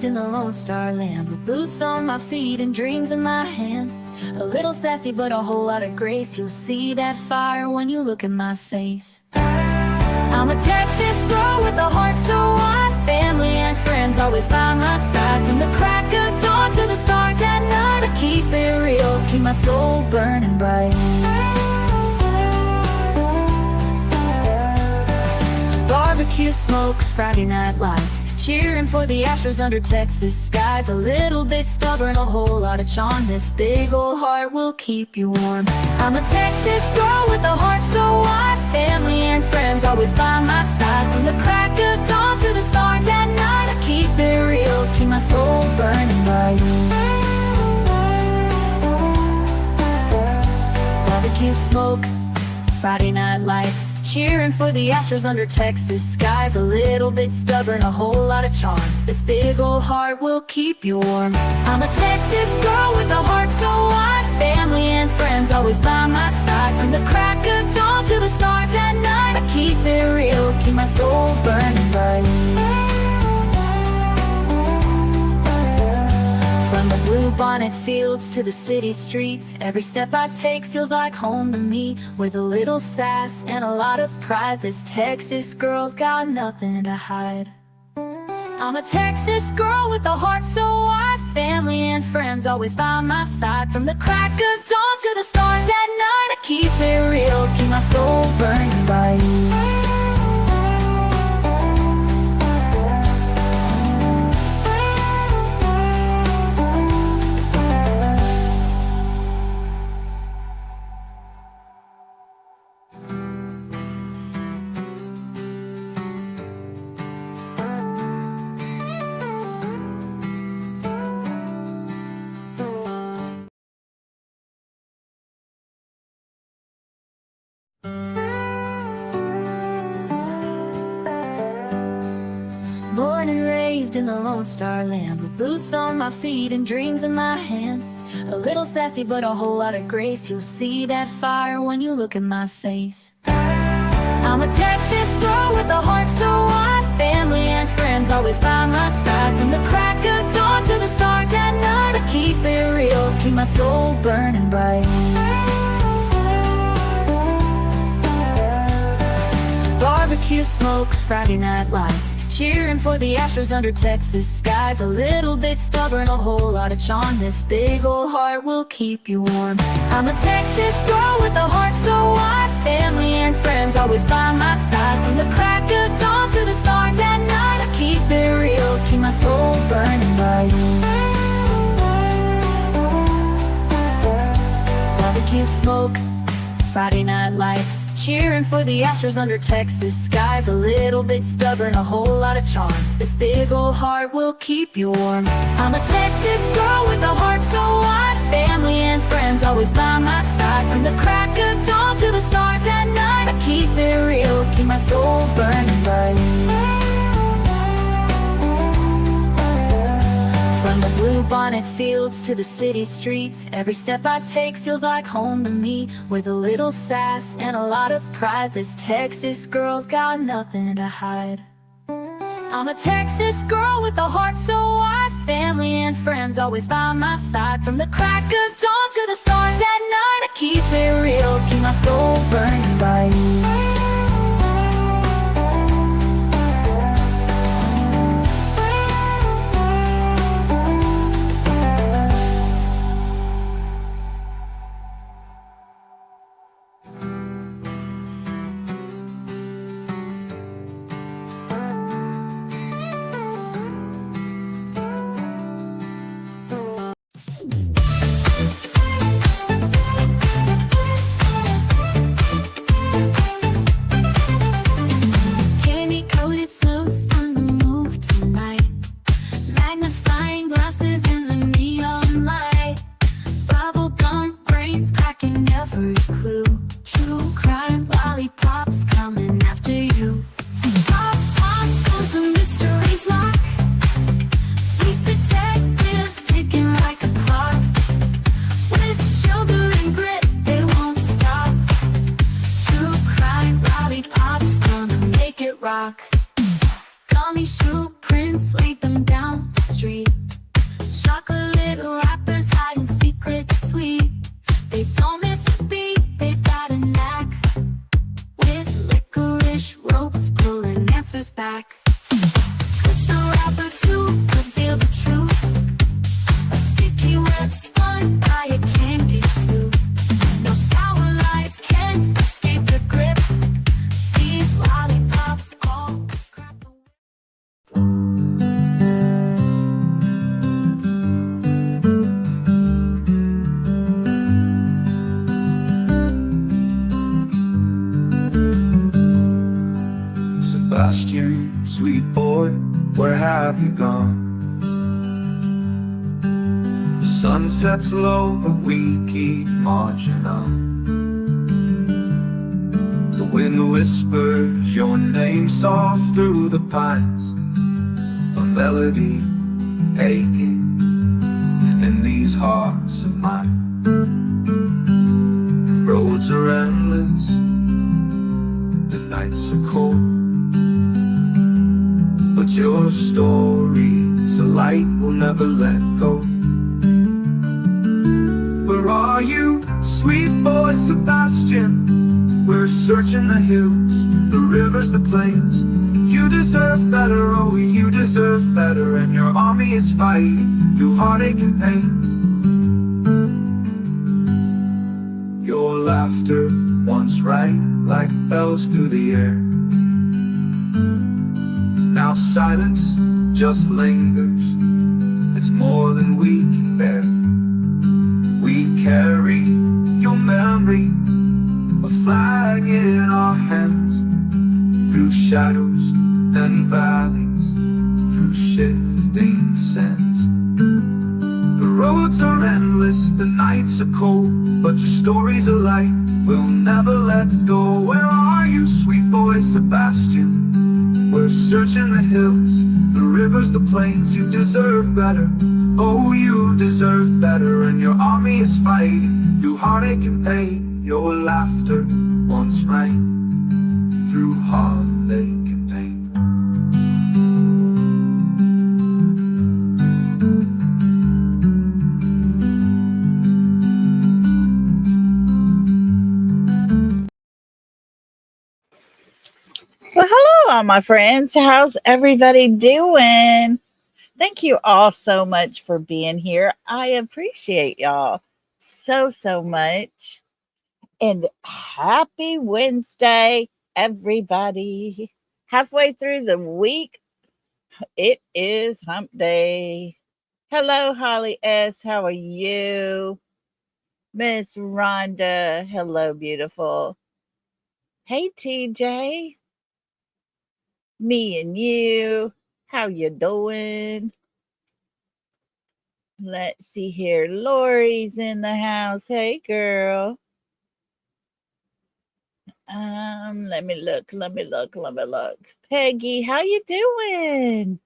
in the Lone Star Land, with boots on my feet and dreams in my hand. A little sassy but a whole lot of grace. You'll see that fire when you look at my face. I'm a Texas girl with a heart so wide, family and friends always by my side. From the crack of dawn to the stars at night, I keep it real, keep my soul burning bright. Barbecue smoke, Friday night lights, cheering for the Astros under Texas skies. A little bit stubborn, a whole lot of charm. This big old heart will keep you warm. I'm a Texas girl with a heart so wide, family and friends always by my side. From the crack of dawn to the stars at night, I keep it real, keep my soul burning bright. Barbecue smoke, Friday night lights, cheering for the Astros under Texas skies. A little bit stubborn, a whole lot of charm. This big old heart will keep you warm. I'm a Texas girl with a heart so wide, family and friends always by my side. From the crack of dawn to the stars at night, I keep it real, keep my soul burning bright. From the blue bonnet fields to the city streets, every step I take feels like home to me. With a little sass and a lot of pride, this Texas girl's got nothing to hide. I'm a Texas girl with a heart so wide, family and friends always by my side. From the crack of dawn to the stars at night, I keep it real, keep my soul burning bright. Born and raised in the Lone Star Land, with boots on my feet and dreams in my hand. A little sassy but a whole lot of grace. You'll see that fire when you look at my face. I'm a Texas girl with a heart so wide, family and friends always by my side. From the crack of dawn to the stars at night, I keep it real, keep my soul burning bright. Barbecue smoke, Friday night lights, cheering for the Astros under Texas skies. A little bit stubborn, a whole lot of charm. This big old heart will keep you warm. I'm a Texas girl with a heart so wide, family and friends always by my side. From the crack of dawn to the stars at night, I keep it real, keep my soul burning bright. Barbecue smoke, Friday night lights, cheering for the Astros under Texas skies. A little bit stubborn, a whole lot of charm. This big old heart will keep you warm. I'm a Texas girl with a heart so wide, family and friends always by my side. From the crack of dawn to the stars at night, I keep it real, keep my soul burning bright. From the blue bonnet fields to the city streets, every step I take feels like home to me. With a little sass and a lot of pride, this Texas girl's got nothing to hide. I'm a Texas girl with a heart so wide, family and friends always by my side. From the crack of dawn to the stars at night, I keep it real, keep my soul burning bright. Rock. Call me shoe prints, lead them down the street. answers back. Twist the wrapper to reveal the truth. A sticky web spun by a candy smooth. No sour lies can escape the grip. These lollipops always crack the whip. Sebastian, sweet boy, where have you gone? The sun sets low, but we keep marching on. The wind whispers your name soft through the pines, a melody aching in these hearts of mine. Roads are endless, the nights are cold, but your story's a light we'll never let go. Where are you, sweet boy Sebastian? We're searching the hills, the rivers, the plains. You deserve better, oh you deserve better. And your army is fighting through heartache and pain. Your laughter once rang like bells through the air. Now silence just lingers, it's more than we can bear. We carry your memory, a flag in our hands, through shadows and valleys, through shifting sands. The roads are endless, the nights are cold, but your story's a light we'll never let go. Where are you, sweet boy Sebastian? We're searching the hills, the rivers, the plains. You deserve better, oh you deserve better. And your army is fighting through heartache and pain. Your laughter once rang through heartache and pain. Well, hello, all my friends. How's everybody doing? Thank you all so much for being here. I appreciate y'all so much. And happy Wednesday, everybody. Halfway through the week, it is hump day. Hello, Holly S. How are you? Miss Rhonda. Hello, beautiful. Hey, TJ. Me and you. How you doing? Let's see here. Lori's in the house. Hey, girl. Let me look. Peggy, how you doing?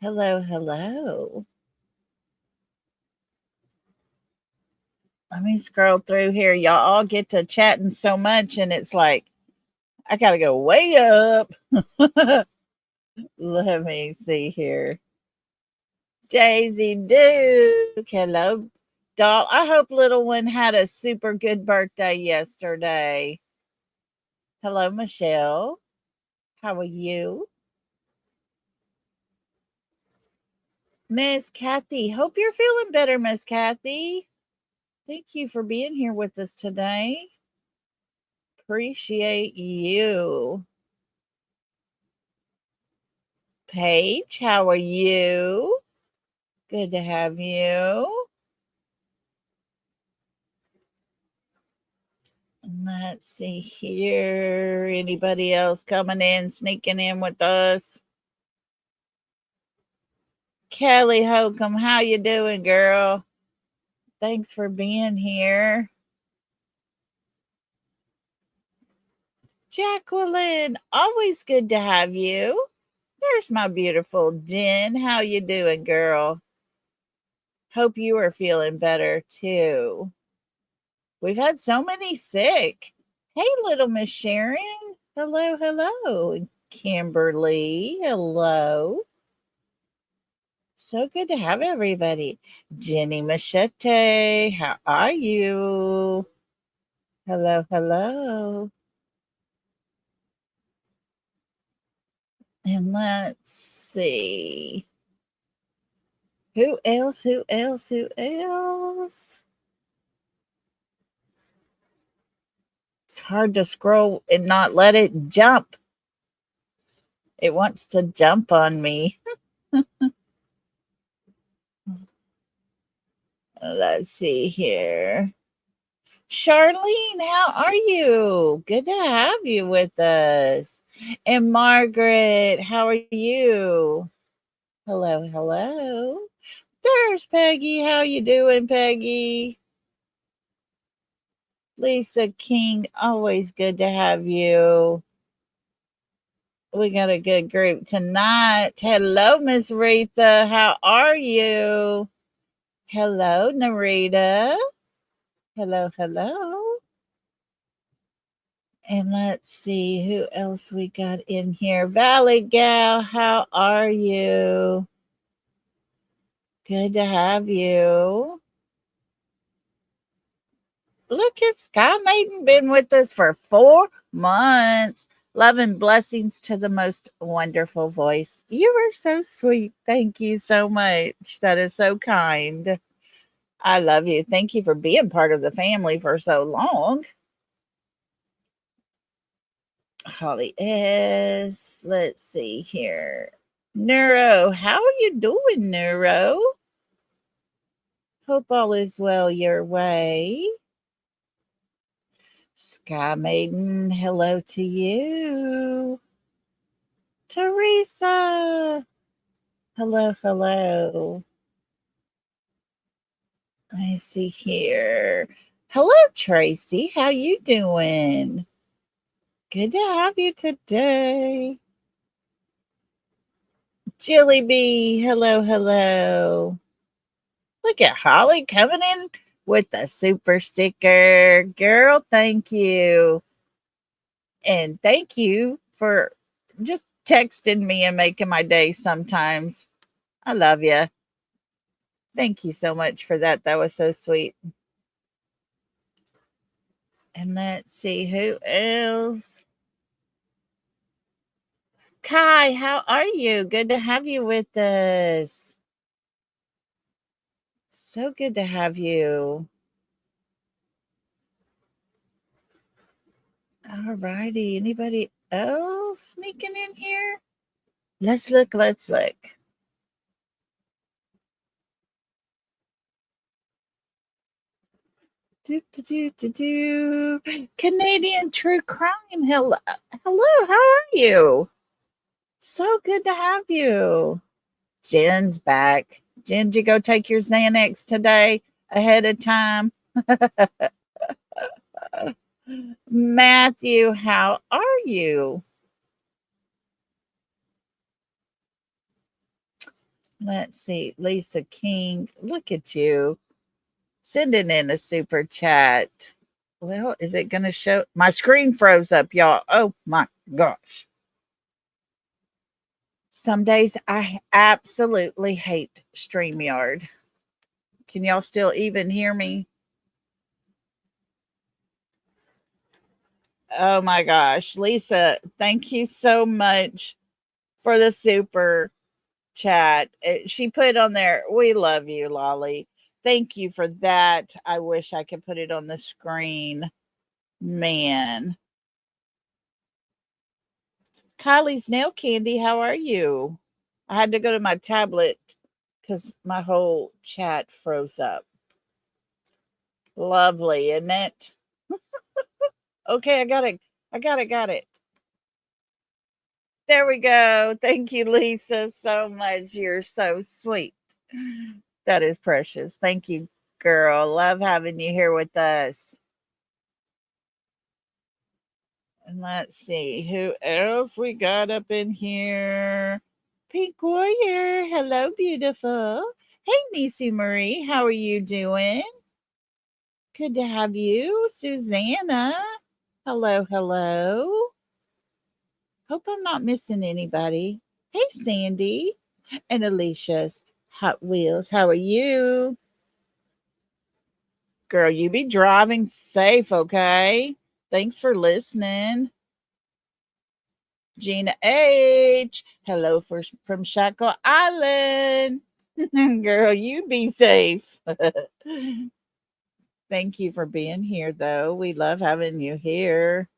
Hello. Let me scroll through here. Y'all all get to chatting so much, and it's like, I gotta go way up. Let me see here. Daisy Duke. Hello, doll. I hope little one had a super good birthday yesterday. Hello, Michelle. How are you? Miss Kathy. Hope you're feeling better, Miss Kathy. Thank you for being here with us today. Appreciate you. Paige, how are you? Good to have you. Let's see here. Anybody else coming in, sneaking in with us? Kelly Holcomb, how you doing, girl? Thanks for being here. Jacqueline, always good to have you. There's my beautiful Jen. How you doing, girl? Hope you are feeling better too. We've had so many sick. Hey, little Miss Sharon. Hello. Kimberly, hello. So good to have everybody. Jenny Machete, how are you? Hello. And let's see. Who else? Who else? Who else? It's hard to scroll and not let it jump. It wants to jump on me. Let's see here. Charlene, how are you? Good to have you with us. And Margaret, how are you? Hello, hello. There's Peggy. How you doing, Peggy? Lisa King, always good to have you. We got a good group tonight. Hello, Miss Retha. How are you? Hello, Narita. Hello, hello. And let's see who else we got in here. Valley Gal, how are you? Good to have you. Look at Sky Maiden, been with us for 4 months. Love and blessings to the most wonderful voice. You are so sweet. Thank you so much. That is so kind. I love you. Thank you for being part of the family for so long. Holly S. Let's see here. Neuro, how are you doing, Neuro? Hope all is well your way. Sky Maiden, hello to you. Teresa, hello, hello. I see here. Hello, Tracy. How you doing? Good to have you today. Jilly B, hello, hello. Look at Holly coming in with the super sticker. Girl, thank you. And thank you for just texting me and making my day sometimes. I love you. Thank you so much for that. That was so sweet. And let's see who else. Kai, how are you? Good to have you with us. So good to have you. All righty. Anybody else sneaking in here? Let's look. Let's look. Do, do, do, do, do. Canadian True Crime. Hello. Hello. How are you? So good to have you. Jen's back. Jen, did you go take your Xanax today ahead of time? Matthew, how are you? Let's see. Lisa King, look at you sending in a super chat. Well, is it going to show? My screen froze up, y'all. Oh my gosh. Some days I absolutely hate StreamYard. Can y'all still even hear me? Oh my gosh. Lisa, thank you so much for the super chat. She put on there, we love you, Lolly. Thank you for that. I wish I could put it on the screen. Man. Kylie's nail candy, how are you? I had to go to my tablet because my whole chat froze up. Lovely, isn't it? Okay, I got it. Got it. There we go. Thank you, Lisa, so much. You're so sweet. That is precious. Thank you, girl. Love having you here with us. And let's see who else we got up in here. Pink Warrior. Hello, beautiful. Hey, Nisi Marie. How are you doing? Good to have you. Susanna. Hello, hello. Hope I'm not missing anybody. Hey, Sandy and Alicia's Hot Wheels. How are you? Girl, you be driving safe, okay? Thanks for listening. Gina H. Hello from Shackle Island. Girl, you be safe. Thank you for being here, though. We love having you here.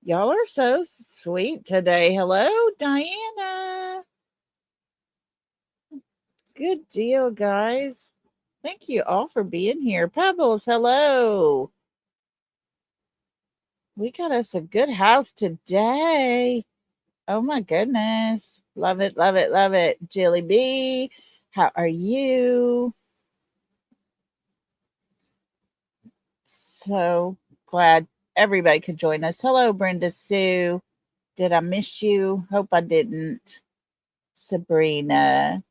Y'all are so sweet today. Hello, Diana. Good deal, guys. Thank you all for being here. Pebbles, hello. We got us a good house today. Oh my goodness. Love it, love it, love it. Jilly B, how are you? So glad everybody could join us. Hello, Brenda Sue. Did I miss you? Hope I didn't. Sabrina.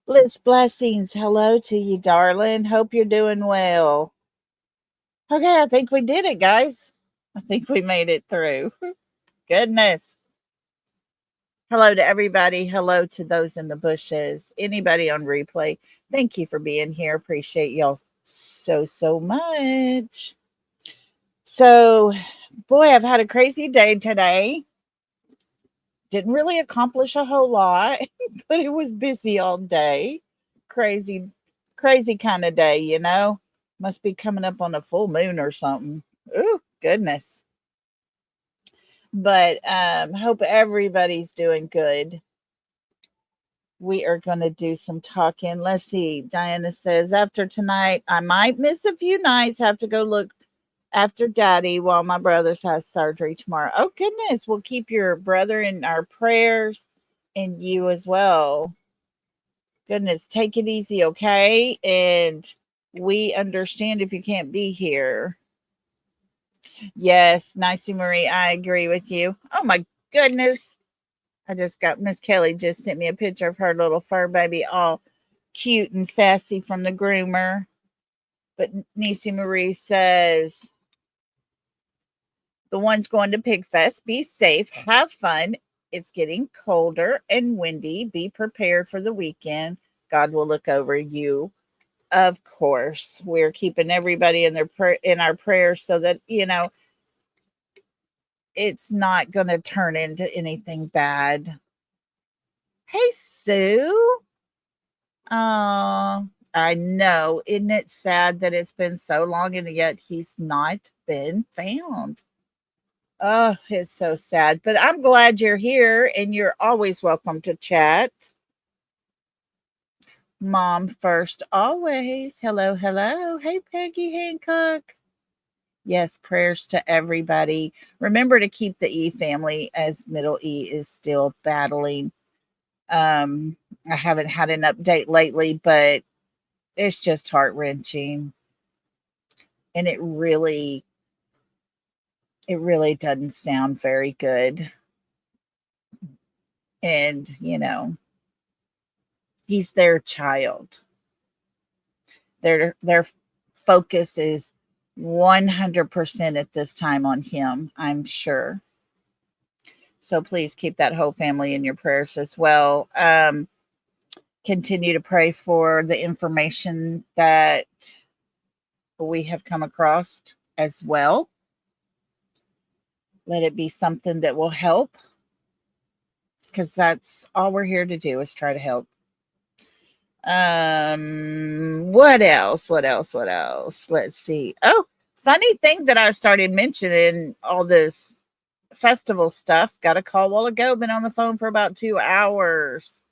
Bliss blessings. Hello to you, darling. Hope you're doing well. Okay, I think we did it, guys. I think we made it through. Goodness. Hello to everybody. Hello to those in the bushes. Anybody on replay. Thank you for being here. Appreciate y'all so much. So, boy, I've had a crazy day today. Didn't really accomplish a whole lot, but it was busy all day. Crazy, crazy kind of day, you know? Must be coming up on a full moon or something. Ooh, goodness. But hope everybody's doing good. We are going to do some talking. Let's see. Diana says, after tonight, I might miss a few nights. Have to go look after daddy while my brother's has surgery tomorrow. Oh, goodness. We'll keep your brother in our prayers and you as well. Goodness. Take it easy, okay? And we understand if you can't be here. Yes, Nicey Marie, I agree with you. Oh, my goodness. I just got Miss Kelly just sent me a picture of her little fur baby all cute and sassy from the groomer. But Nisi Marie says, the one's going to Pig Fest. Be safe. Have fun. It's getting colder and windy. Be prepared for the weekend. God will look over you. Of course, we're keeping everybody in our prayers so that, it's not going to turn into anything bad. Hey, Sue. Oh, I know. Isn't it sad that it's been so long and yet he's not been found? Oh, it's so sad. But I'm glad you're here and you're always welcome to chat. Mom first, always. Hello, hello. Hey, Peggy Hancock. Yes, prayers to everybody. Remember to keep the E family as middle E is still battling. I haven't had an update lately, but it's just heart wrenching. And it really doesn't sound very good. And, he's their child. Their focus is 100% at this time on him, I'm sure. So please keep that whole family in your prayers as well. Continue to pray for the information that we have come across as well. Let it be something that will help, because that's all we're here to do is try to help. What else? Let's see. Oh, funny thing that I started mentioning all this festival stuff. Got a call a while ago, been on the phone for about 2 hours.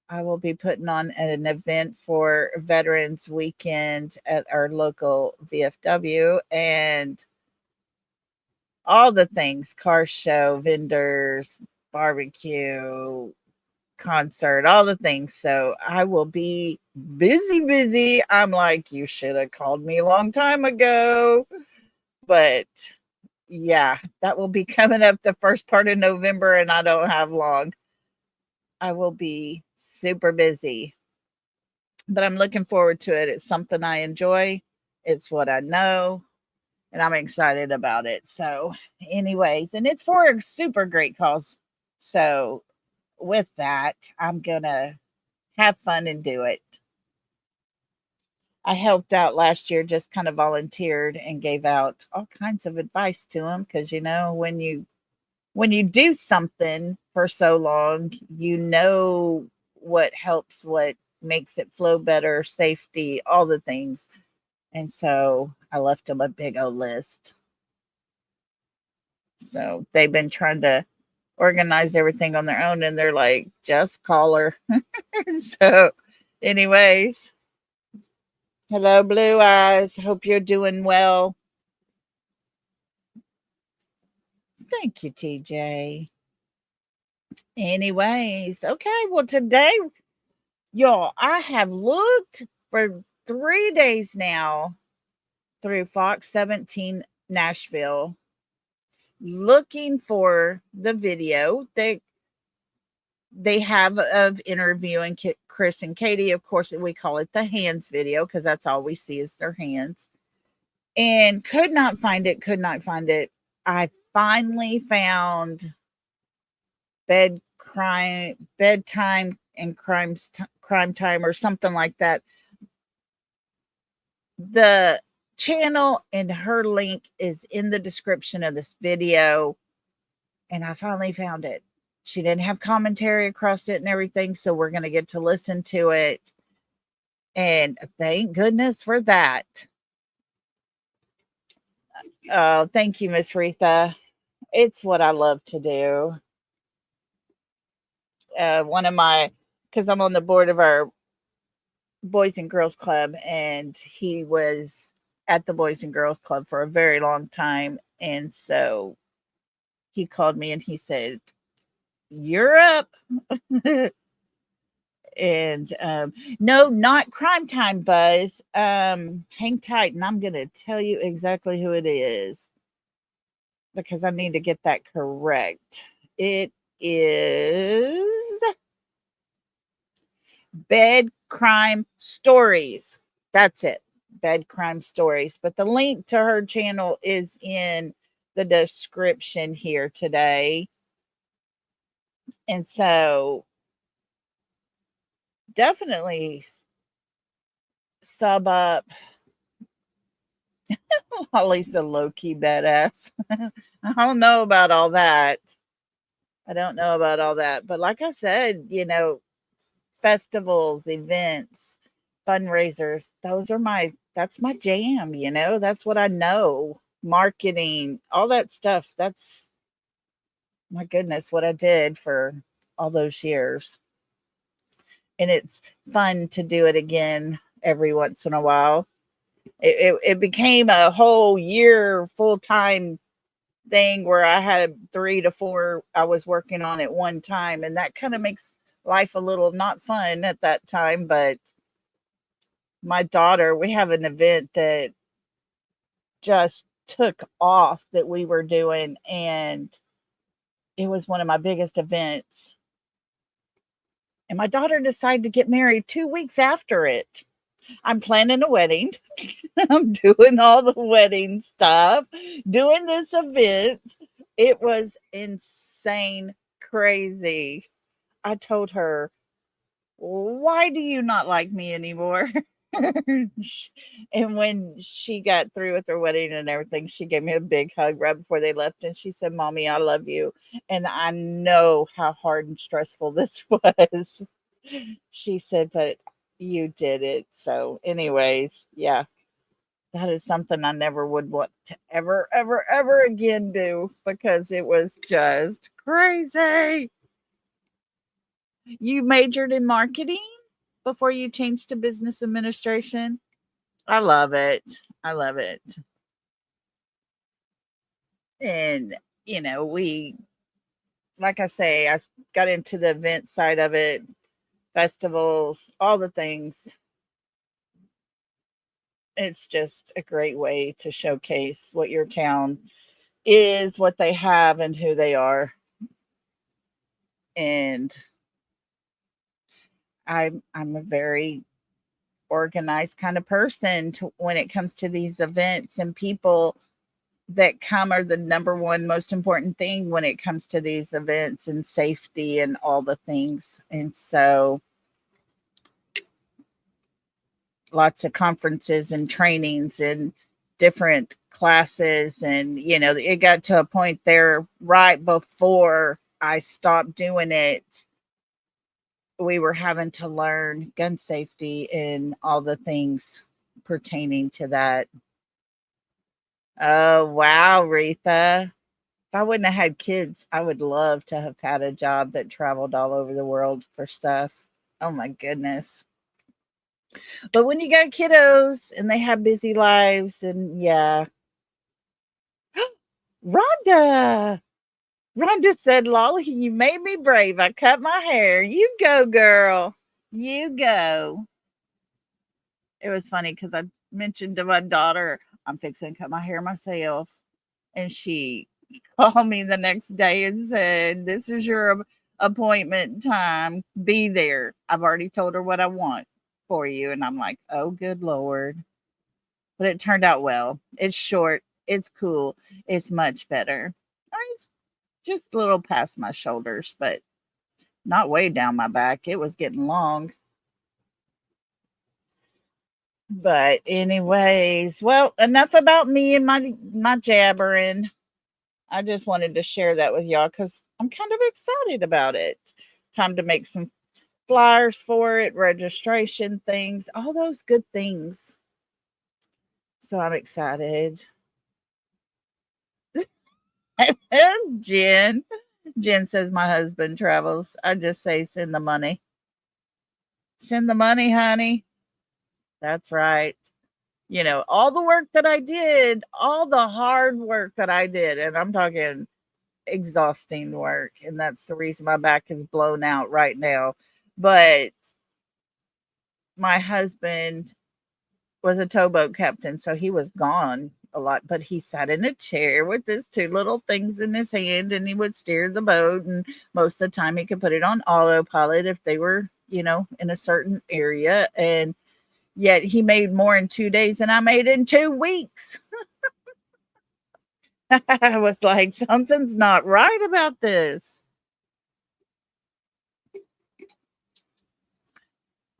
I will be putting on an event for Veterans Weekend at our local VFW, and all the things, car show, vendors, barbecue, concert, all the things. So I will be busy. I'm like, you should have called me a long time ago. But yeah, that will be coming up the first part of November, and I don't have long. I will be super busy. But I'm looking forward to it. It's something I enjoy. It's what I know, and I'm excited about it. So, anyways, and it's for a super great cause. So, with that, I'm going to have fun and do it. I helped out last year, just kind of volunteered and gave out all kinds of advice to them because when you do something for so long, you know what helps, what makes it flow better, safety, all the things. And so I left them a big old list. So they've been trying to organize everything on their own and they're like, just call her. So, anyways, hello, Blue Eyes. Hope you're doing well. Thank you, TJ. Anyways, okay. Well, today, y'all, I have looked for 3 days now through Fox 17 Nashville looking for the video that they have of interviewing Chris and Katie. Of course, we call it the hands video because that's all we see is their hands. And could not find it, could not find it. I finally found bedtime and crime time or something like that. The channel and her link is in the description of this video. And I finally found it. She didn't have commentary across it and everything, so we're going to get to listen to it. And thank goodness for that. Oh, thank you, Miss Retha. It's what I love to do. Because I'm on the board of our Boys and Girls Club, and he was at the Boys and Girls Club for a very long time. And so he called me and he said, "You're up." And no, not Crime Time, Buzz. Hang tight, and I'm going to tell you exactly who it is because I need to get that correct. It is Bed Crime Stories. That's it. Bed Crime Stories. But the link to her channel is in the description here today. And so definitely sub up. Holly's a low-key badass. I don't know about all that. I don't know about all that. But like I said, festivals, events, fundraisers, that's my jam, that's what I know. Marketing, all that stuff. That's, my goodness, what I did for all those years. And it's fun to do it again every once in a while. It became a whole year full-time thing where I had 3 to 4 I was working on at one time, and that kind of makes life a little not fun at that time. But my daughter, we have an event that just took off that we were doing, and it was one of my biggest events. And my daughter decided to get married 2 weeks after it. I'm planning a wedding. I'm doing all the wedding stuff, doing this event. It was insane, crazy. I told her, "Why do you not like me anymore?" And when she got through with her wedding and everything, she gave me a big hug right before they left. And she said, "Mommy, I love you. And I know how hard and stressful this was." She said, "But you did it." So, anyways, yeah, that is something I never would want to ever, ever, ever again do because it was just crazy. You majored in marketing before you changed to business administration? I love it. I love it. And, like I say, I got into the event side of it, festivals, all the things. It's just a great way to showcase what your town is, what they have, and who they are. And I'm a very organized kind of person when it comes to these events, and people that come are the number one most important thing when it comes to these events and safety and all the things. And so lots of conferences and trainings and different classes. And, it got to a point there right before I stopped doing it. We were having to learn gun safety and all the things pertaining to that. Oh, wow, Retha. If I wouldn't have had kids, I would love to have had a job that traveled all over the world for stuff. Oh my goodness. But when you got kiddos and they have busy lives, and yeah. Rhonda. Rhonda said, Lolly, you made me brave. I cut my hair. You go, girl. You go. It was funny because I mentioned to my daughter, I'm fixing to cut my hair myself. And she called me the next day and said, this is your appointment time. Be there. I've already told her what I want for you. And I'm like, oh, good Lord. But it turned out well. It's short. It's cool. It's much better. It's just a little past my shoulders, but not way down my back. It was getting long. But anyways, well, enough about me and my jabbering. I just wanted to share that with y'all because I'm kind of excited about it. Time to make some flyers for it, registration things, all those good things. So I'm excited. Jen. Jen says my husband travels. I just say send the money. Send the money, honey. That's right. All the work that I did, all the hard work that I did, and I'm talking exhausting work, and that's the reason my back is blown out right now. But my husband was a towboat captain, so he was gone a lot, but he sat in a chair with his two little things in his hand and he would steer the boat. And most of the time he could put it on autopilot if they were, in a certain area. And yet he made more in 2 days than I made in 2 weeks. I was like, something's not right about this.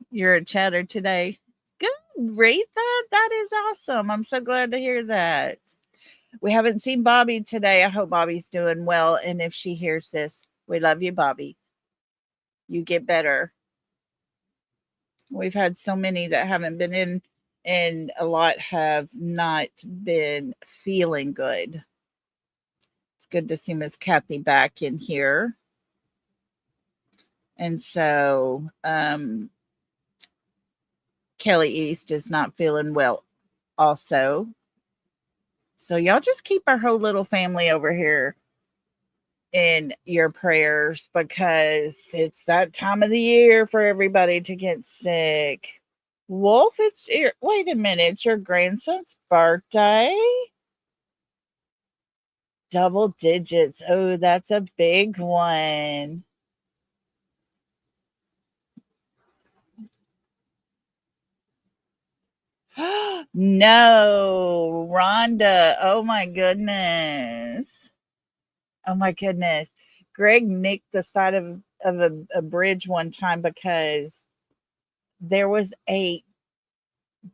You're a chatter today. Good, Rita. That is awesome. I'm so glad to hear that. We haven't seen Bobby today. I hope Bobby's doing well. And if she hears this, we love you, Bobby. You get better. We've had so many that haven't been in, and a lot have not been feeling good. It's good to see Miss Kathy back in here. And so Kelly East is not feeling well also. So y'all just keep our whole little family over here in your prayers because it's that time of the year for everybody to get sick. Wolf, wait a minute, it's your grandson's birthday? Double digits. Oh, that's a big one. No, Rhonda. Oh my goodness. Oh my goodness. Greg nicked the side of a bridge one time because there was a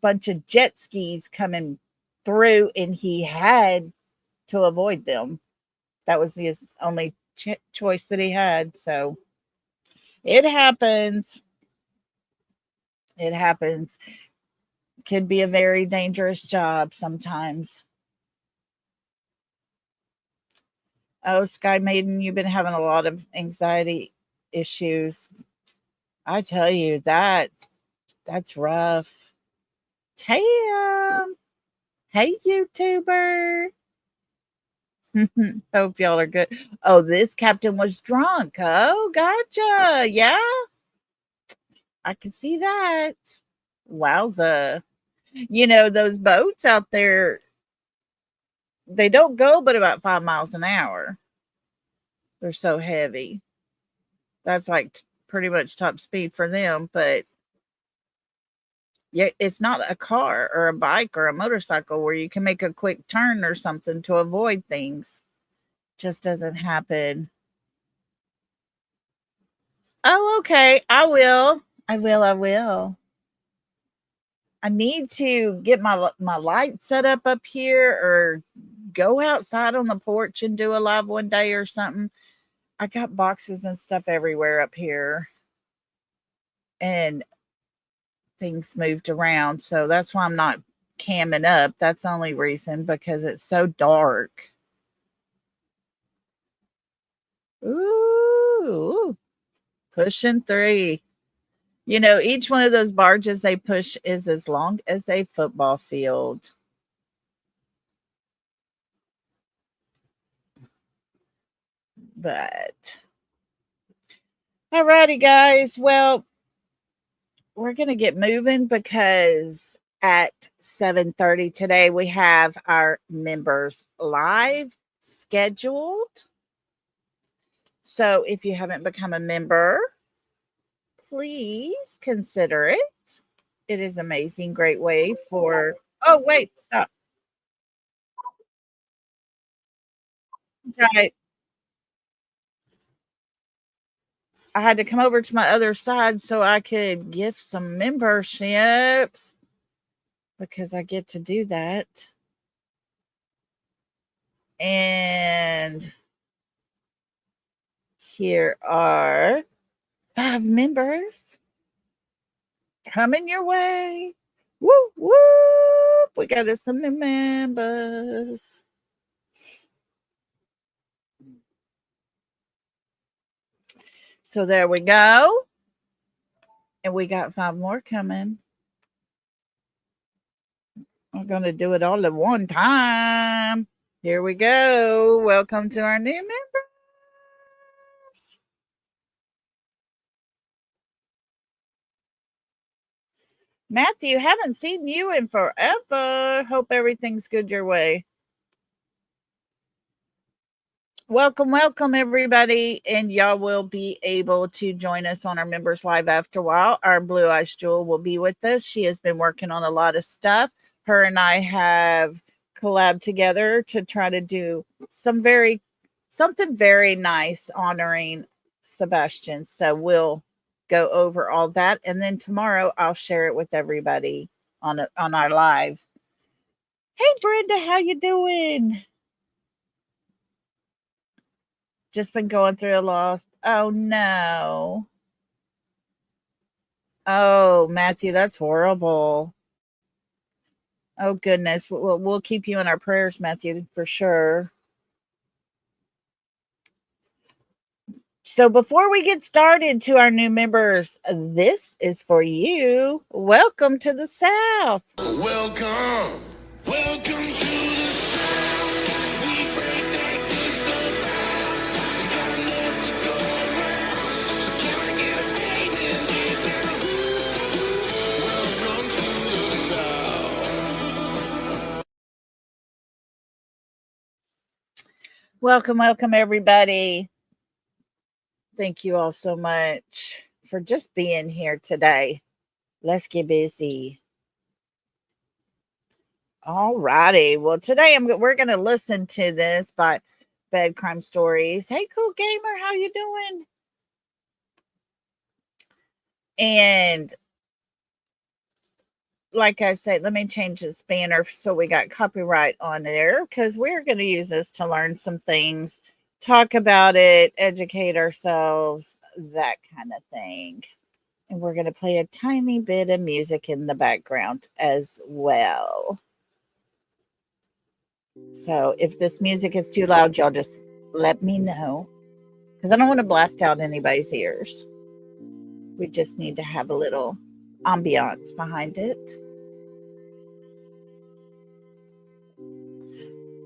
bunch of jet skis coming through and he had to avoid them. That was his only choice that he had. So it happens. It happens. Could be a very dangerous job sometimes. Oh, Sky Maiden, you've been having a lot of anxiety issues. I tell you, that's rough. Tam. Hey, YouTuber. Hope y'all are good. Oh, this captain was drunk. Oh, gotcha. Yeah, I can see that. Wowza. Those boats out there, they don't go but about 5 miles an hour. They're so heavy. That's like pretty much top speed for them. But yeah, it's not a car or a bike or a motorcycle where you can make a quick turn or something to avoid things. Just doesn't happen. Oh, okay. I will. I will. I need to get my light set up here, or go outside on the porch and do a live one day or something. I got boxes and stuff everywhere up here, and things moved around, so that's why I'm not camming up. That's the only reason, because it's so dark. Ooh, pushing 3. You know, each one of those barges they push is as long as a football field. But alrighty, guys. Well, we're gonna get moving, because at 7:30 today we have our members live scheduled. So if you haven't become a member, please consider it. It is an amazing, great way for. Oh, wait, stop. Right. I had to come over to my other side so I could gift some memberships, because I get to do that. And here are 5 members coming your way. Woo whoop. We got us some new members. So there we go. And we got 5 more coming. I'm going to do it all at one time. Here we go. Welcome to our new members. Matthew, haven't seen you in forever. Hope everything's good your way. Welcome, welcome, everybody. And y'all will be able to join us on our members live after a while. Our Blue Eyes Jewel will be with us. She has been working on a lot of stuff. Her and I have collabed together to try to do something very nice honoring Sebastian. So we'll go over all that, and then tomorrow I'll share it with everybody on our live. Hey Brenda, how you doing? Just been going through a loss. Oh no. Oh, Matthew, that's horrible. Oh goodness. We'll keep you in our prayers, Matthew, for sure. So before we get started, to our new members, this is for you. Welcome to the South. Welcome. Welcome to the South. We break that good stuff out. We got enough to go around. So can I get a pain and get down? Welcome to the South. Welcome, welcome, everybody. Thank you all so much for just being here today. Let's get busy. All righty. Well, today we're going to listen to this by Bed Crime Stories. Hey, cool gamer, how you doing? And like I said, let me change the banner so we got copyright on there, because we're going to use this to learn some things, talk about it, educate ourselves, that kind of thing. And we're going to play a tiny bit of music in the background as well. So if this music is too loud, y'all just let me know, because I don't want to blast out anybody's ears. We just need to have a little ambiance behind it.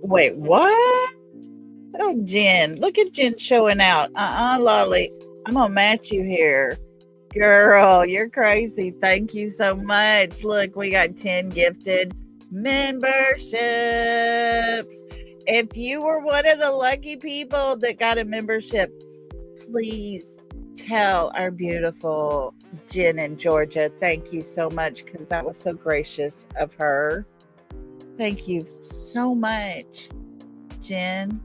Wait, what? Oh, Jen. Look at Jen showing out. Lolly. I'm going to match you here. Girl, you're crazy. Thank you so much. Look, we got 10 gifted memberships. If you were one of the lucky people that got a membership, please tell our beautiful Jen in Georgia, thank you so much, because that was so gracious of her. Thank you so much, Jen.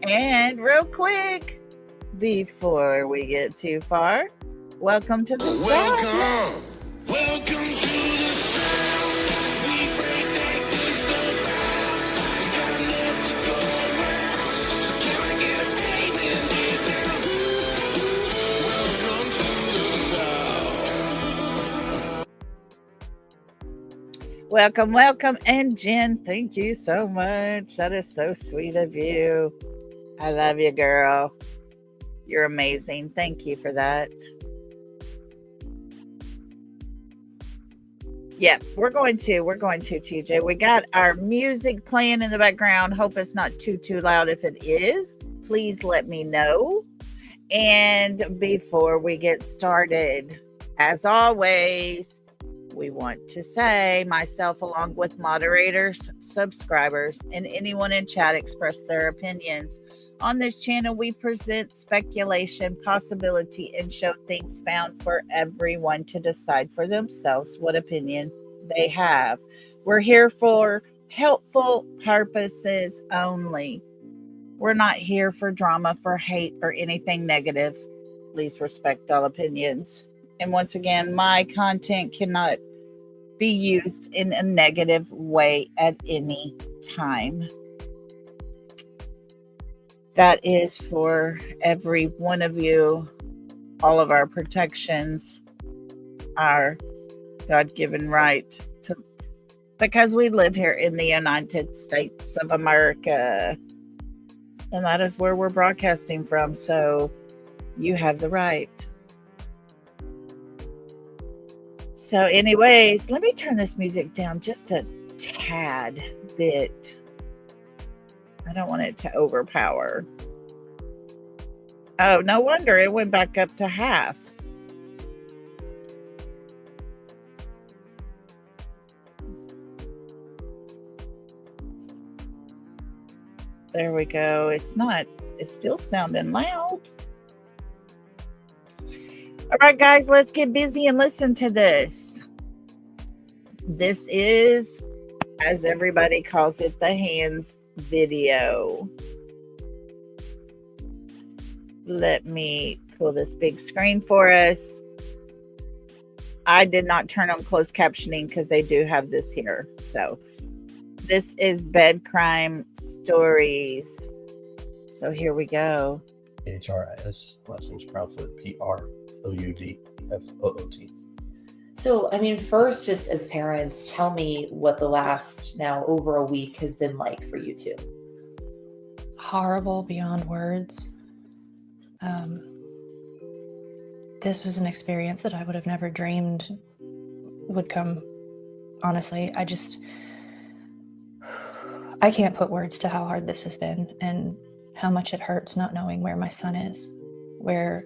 And real quick, before we get too far, welcome to the South. Welcome to the welcome, welcome. And Jen, thank you so much. That is so sweet of you. I love you, girl. You're amazing. Thank you for that. Yeah, we're going to, TJ. We got our music playing in the background. Hope it's not too loud. If it is, please let me know. And before we get started, as always, we want to say, myself along with moderators, subscribers, and anyone in chat express their opinions. On this channel, we present speculation, possibility, and show things found for everyone to decide for themselves what opinion they have. We're here for helpful purposes only. We're not here for drama, for hate, or anything negative. Please respect all opinions. And once again, my content cannot be used in a negative way at any time. That is for every one of you, all of our protections, our God-given right to, because we live here in the United States of America. And that is where we're broadcasting from. So you have the right. So anyways, let me turn this music down just a tad bit. I don't want it to overpower. Oh, no wonder it went back up to half. There we go. It's still sounding loud. All right, guys, let's get busy and listen to this. This is, as everybody calls it, the hands video. Let me pull this big screen for us. I did not turn on closed captioning because they do have this here. So this is Bed Crime Stories. So here we go. HRIS, last name's Proudfoot, PROUDFOOT. So, I mean, first, just as parents, tell me what the last now over a week has been like for you two. Horrible beyond words. This was an experience that I would have never dreamed would come. Honestly, I can't put words to how hard this has been and how much it hurts not knowing where my son is, where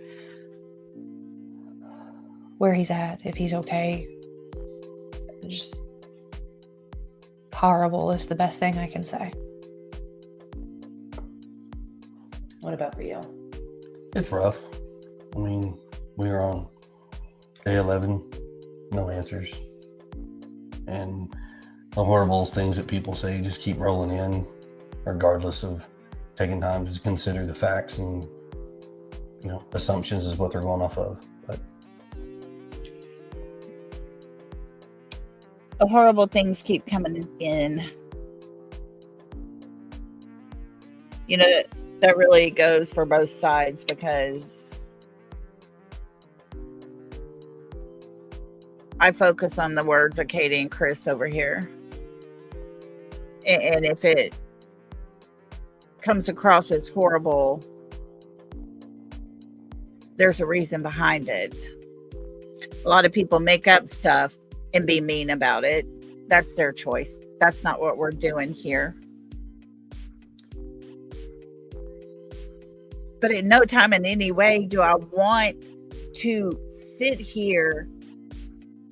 he's at, if he's okay. Just horrible is the best thing I can say. What about for you? It's rough. I mean, we were on day 11, no answers. And the horrible things that people say just keep rolling in, regardless of taking time to consider the facts and, assumptions is what they're going off of. But The horrible things keep coming in. That really goes for both sides, because I focus on the words of Katie and Chris over here. And if it comes across as horrible, there's a reason behind it. A lot of people make up stuff and be mean about it. That's their choice. That's not what we're doing here. But at no time in any way do I want to sit here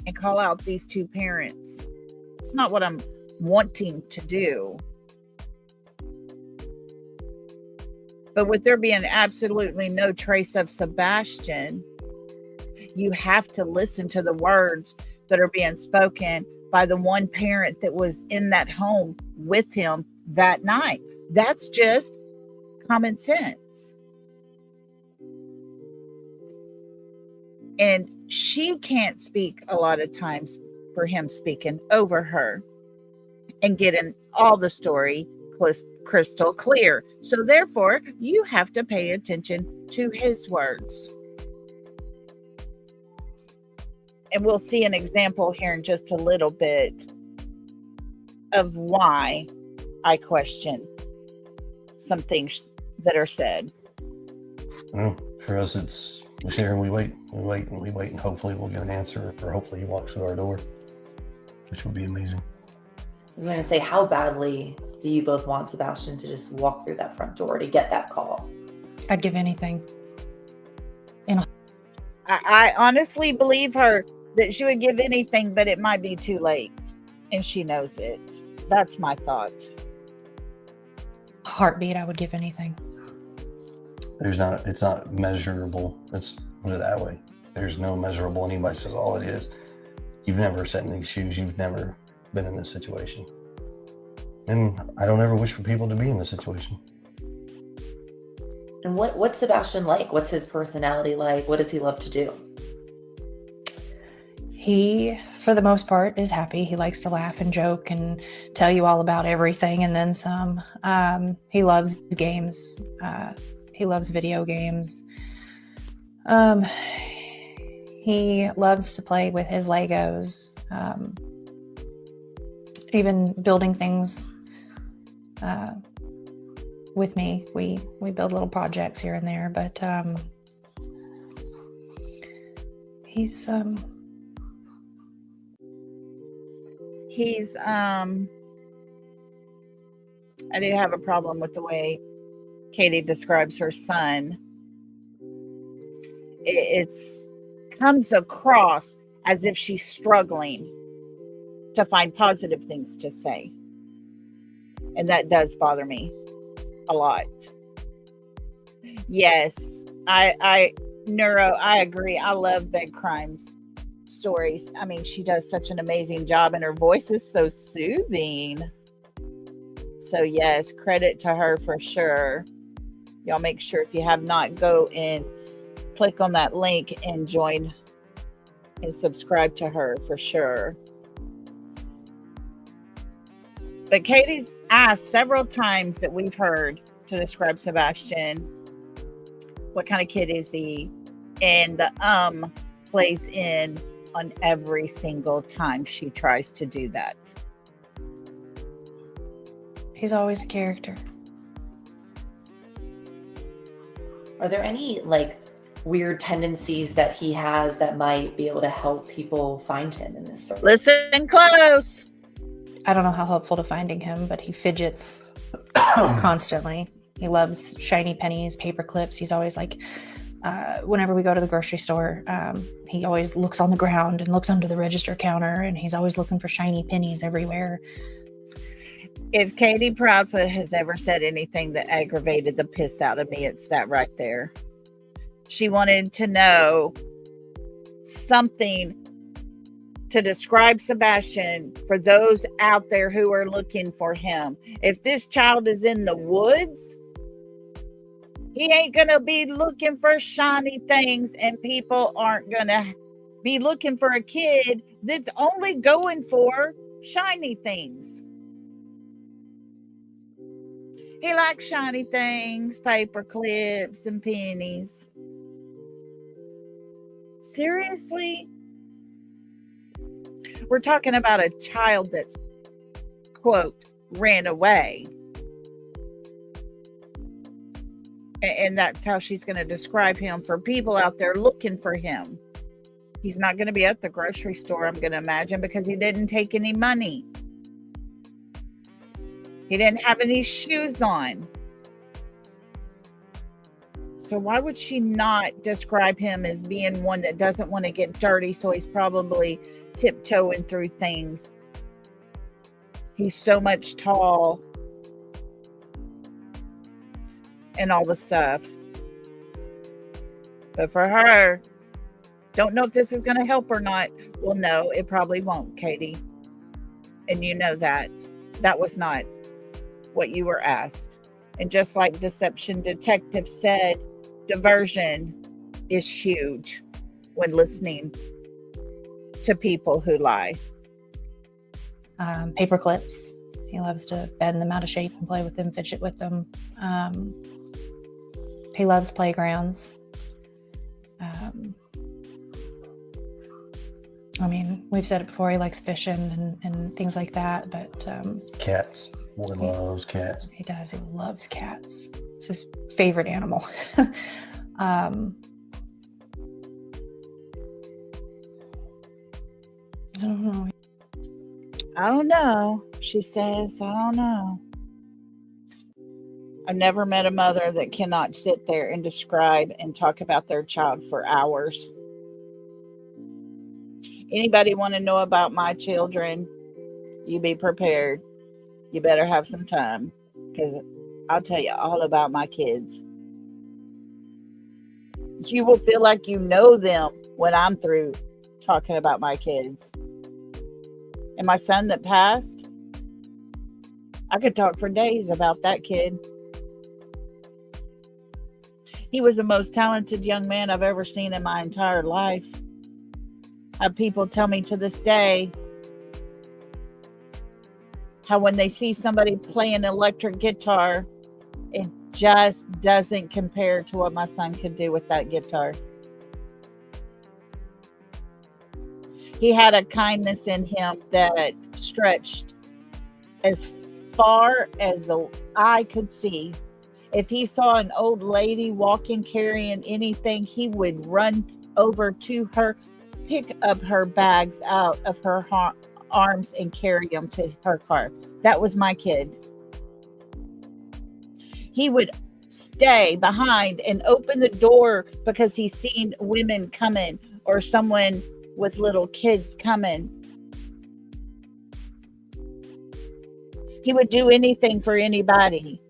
and call out these two parents. It's not what I'm wanting to do. But with there being absolutely no trace of Sebastian, you have to listen to the words that are being spoken by the one parent that was in that home with him that night. That's just common sense. And she can't speak a lot of times for him speaking over her and getting all the story crystal clear. So therefore, you have to pay attention to his words. And we'll see an example here in just a little bit of why I question some things that are said. Well, for us, we sit here and we wait, and hopefully we'll get an answer, or hopefully he walks through our door, which would be amazing. I was going to say, how badly do you both want Sebastian to just walk through that front door to get that call? I'd give anything. I honestly believe her that she would give anything, but it might be too late, and she knows it. That's my thought. Heartbeat, I would give anything. It's not measurable. Let's put it that way. There's no measurable. Anybody says all it is. You've never sat in these shoes. You've never been in this situation. And I don't ever wish for people to be in this situation. And what's Sebastian like? What's his personality like? What does he love to do? He, for the most part, is happy. He likes to laugh and joke and tell you all about everything and then some. He loves games. He loves video games. He loves to play with his Legos. Even building things with me. We build little projects here and there, but he's I do have a problem with the way Katie describes her son. It's comes across as if she's struggling to find positive things to say. And that does bother me a lot. Yes, I agree. I love bed crime stories. I mean, she does such an amazing job and her voice is so soothing. So yes, credit to her for sure. Y'all make sure if you have not, go and click on that link and join and subscribe to her for sure. But Katie's asked several times that we've heard to describe Sebastian. What kind of kid is he? And the plays in on every single time she tries to do that. He's always a character. Are there any weird tendencies that he has that might be able to help people find him in this circle? Listen close. I don't know how helpful to finding him, but he fidgets constantly. He loves shiny pennies, paper clips. He's always whenever we go to the grocery store, he always looks on the ground and looks under the register counter, and he's always looking for shiny pennies everywhere. If Katie Proudfoot has ever said anything that aggravated the piss out of me, it's that right there. She wanted to know something to describe Sebastian for those out there who are looking for him. If this child is in the woods, he ain't going to be looking for shiny things, and people aren't going to be looking for a kid that's only going for shiny things. He likes shiny things, paper clips, and pennies. Seriously? We're talking about a child that's, quote, ran away. And that's how she's going to describe him for people out there looking for him. He's not going to be at the grocery store, I'm going to imagine, because he didn't take any money. He didn't have any shoes on. So why would she not describe him as being one that doesn't want to get dirty? So he's probably tiptoeing through things. He's so much tall and all the stuff. But for her, don't know if this is going to help or not. Well, no, it probably won't, Katie. And you know that. That was not what you were asked. And just like Deception Detective said, diversion is huge when listening to people who lie. Paper clips. He loves to bend them out of shape and play with them, fidget with them. He loves playgrounds. I mean, we've said it before, he likes fishing and things like that, but Cats. Boy loves cats. he does. He loves cats. It's his favorite animal. I don't know. I don't know. She says, I don't know. I've never met a mother that cannot sit there and describe and talk about their child for hours. Anybody want to know about my children? You be prepared. You better have some time, because I'll tell you all about my kids. You will feel like you know them when I'm through talking about my kids. And my son that passed, I could talk for days about that kid. He was the most talented young man I've ever seen in my entire life. I have people tell me to this day how when they see somebody play an electric guitar, it just doesn't compare to what my son could do with that guitar. He had a kindness in him that stretched as far as the eye could see. If he saw an old lady walking, carrying anything, he would run over to her, pick up her bags out of her arms and carry them to her car. That was my kid. He would stay behind and open the door because he's seen women coming or someone with little kids coming. He would do anything for anybody.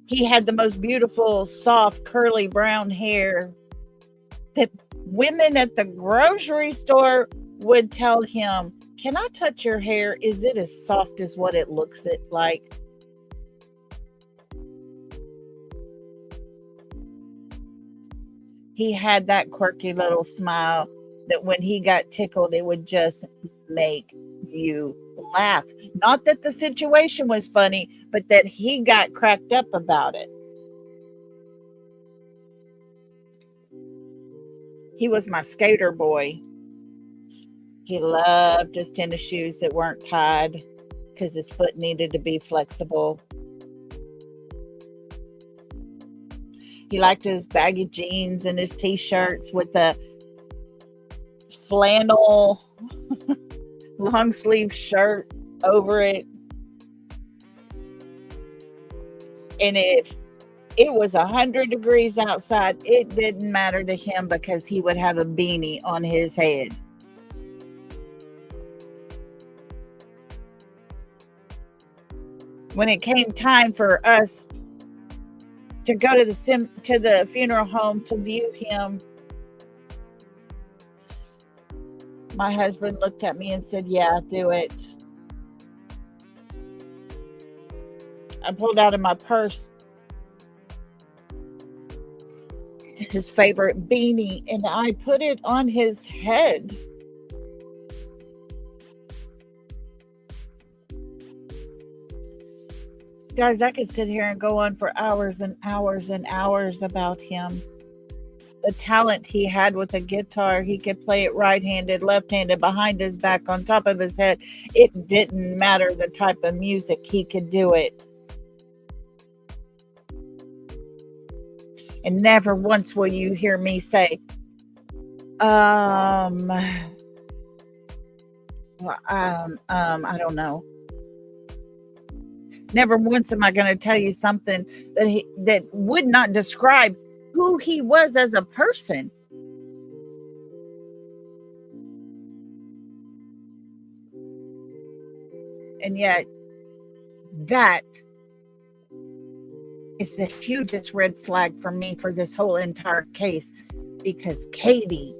He had the most beautiful, soft, curly brown hair that women at the grocery store would tell him, "Can I touch your hair? Is it as soft as what it looks like?" He had that quirky little smile that when he got tickled, it would just make you laugh. Not that the situation was funny, but that he got cracked up about it. He was my skater boy. He loved his tennis shoes that weren't tied because his foot needed to be flexible. He liked his baggy jeans and his t-shirts with the flannel long sleeve shirt over it. And if it was 100 degrees outside, it didn't matter to him because he would have a beanie on his head. When it came time for us to go to the funeral home to view him, my husband looked at me and said, "Yeah, do it." I pulled out of my purse his favorite beanie and I put it on his head. Guys, I could sit here and go on for hours and hours and hours about him. The talent he had with a guitar, he could play it right-handed, left-handed, behind his back, on top of his head. It didn't matter the type of music, he could do it. And never once will you hear me say, I don't know. Never once am I going to tell you something that would not describe who he was as a person. And yet, that is the hugest red flag for me for this whole entire case, because Katie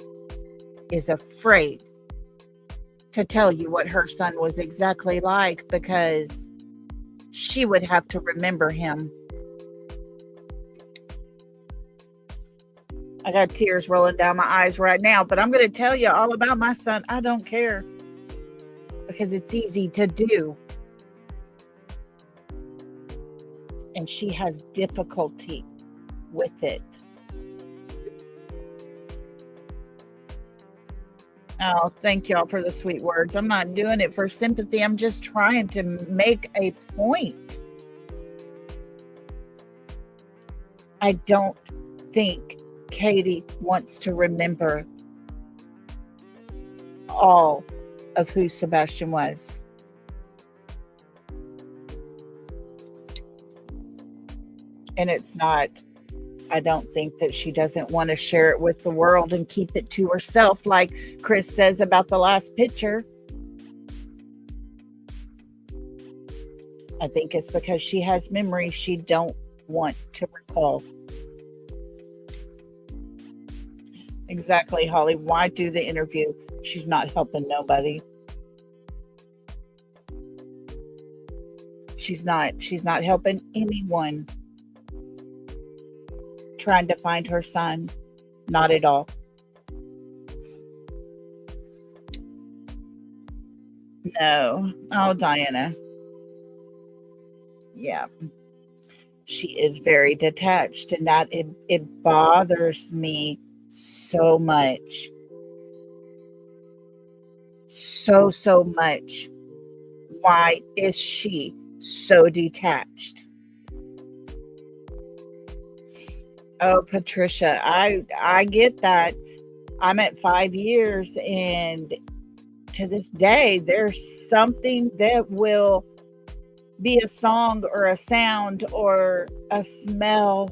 is afraid to tell you what her son was exactly like, because she would have to remember him. I got tears rolling down my eyes right now, but I'm going to tell you all about my son. I don't care, because it's easy to do. And she has difficulty with it. Oh, thank y'all for the sweet words. I'm not doing it for sympathy. I'm just trying to make a point. I don't think Katie wants to remember all of who Sebastian was. And it's not, I don't think that she doesn't want to share it with the world and keep it to herself, like Chris says about the last picture. I think it's because she has memories she don't want to recall. Exactly, Holly. Why do the interview? She's not helping nobody. She's not helping anyone trying to find her son. Not at all. No. Oh, Diana. Yeah. She is very detached, and that it bothers me so much. So much. Why is she so detached? Oh, Patricia, I get that. I'm at 5 years, and to this day, there's something that will be a song or a sound or a smell,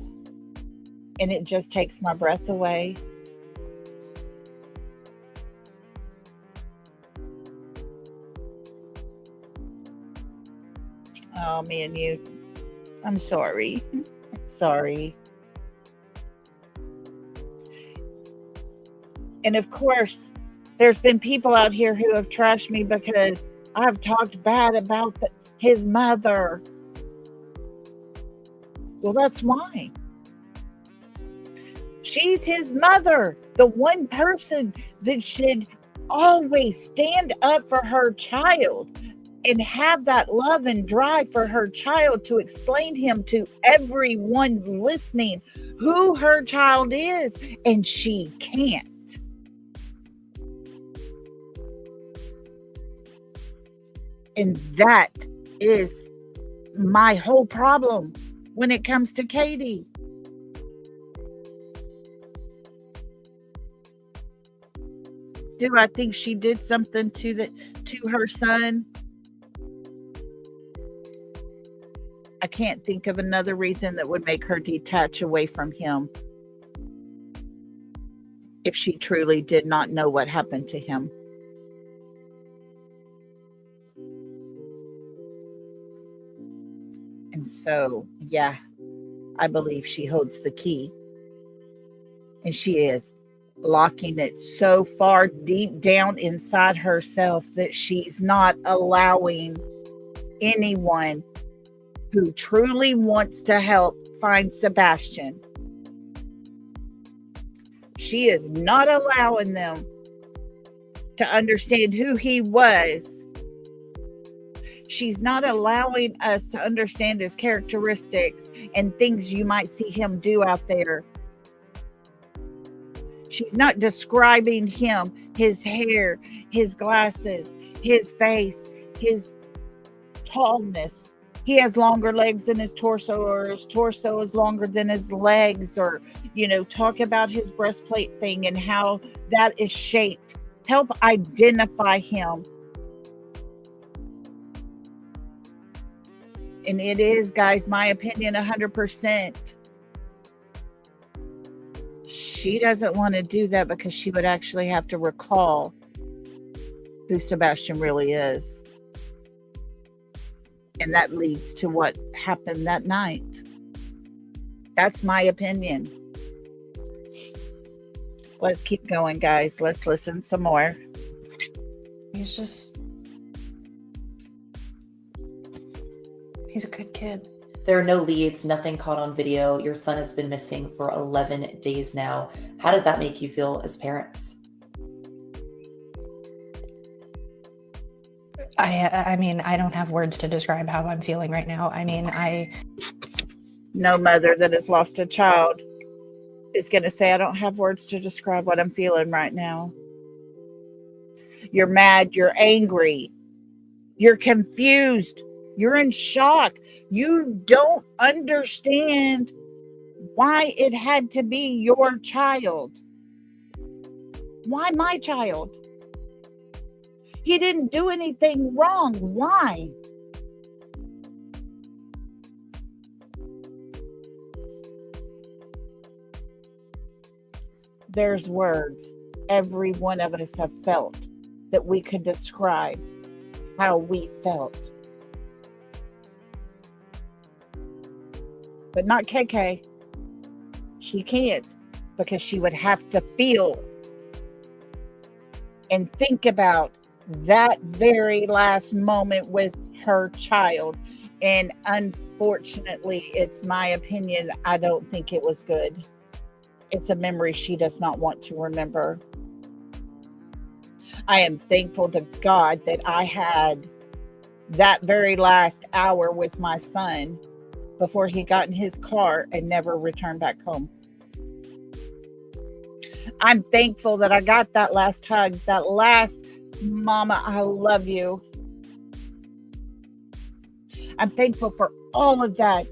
and it just takes my breath away. Oh, me and you. I'm sorry. Sorry. And of course, there's been people out here who have trashed me because I've talked bad about his mother. Well, that's why. She's his mother, the one person that should always stand up for her child and have that love and drive for her child to explain him to everyone listening who her child is, and she can't. And that is my whole problem when it comes to Katie. Do I think she did something to her son? I can't think of another reason that would make her detach away from him if she truly did not know what happened to him. And so, yeah, I believe she holds the key. And she is locking it so far deep down inside herself that she's not allowing anyone who truly wants to help find Sebastian. She is not allowing them to understand who he was. She's not allowing us to understand his characteristics and things you might see him do out there. She's not describing him, his hair, his glasses, his face, his tallness. He has longer legs than his torso, or his torso is longer than his legs, or, talk about his breastplate thing and how that is shaped. Help identify him. And it is, guys, my opinion, 100%. She doesn't want to do that because she would actually have to recall who Sebastian really is. And that leads to what happened that night. That's my opinion. Let's keep going, guys. Let's listen some more. He's a good kid. There are no leads, nothing caught on video. Your son has been missing for 11 days now. How does that make you feel as parents? I mean, I don't have words to describe how I'm feeling right now. I mean, No mother that has lost a child is going to say, I don't have words to describe what I'm feeling right now. You're mad, you're angry, you're confused, you're in shock. You don't understand why it had to be your child. Why my child? He didn't do anything wrong. Why? There's words every one of us have felt that we could describe how we felt. But not KK. She can't, because she would have to feel and think about that very last moment with her child. And unfortunately, it's my opinion, I don't think it was good. It's a memory she does not want to remember. I am thankful to God that I had that very last hour with my son before he got in his car and never returned back home. I'm thankful that I got that last hug, that last "Mama, I love you." I'm thankful for all of that,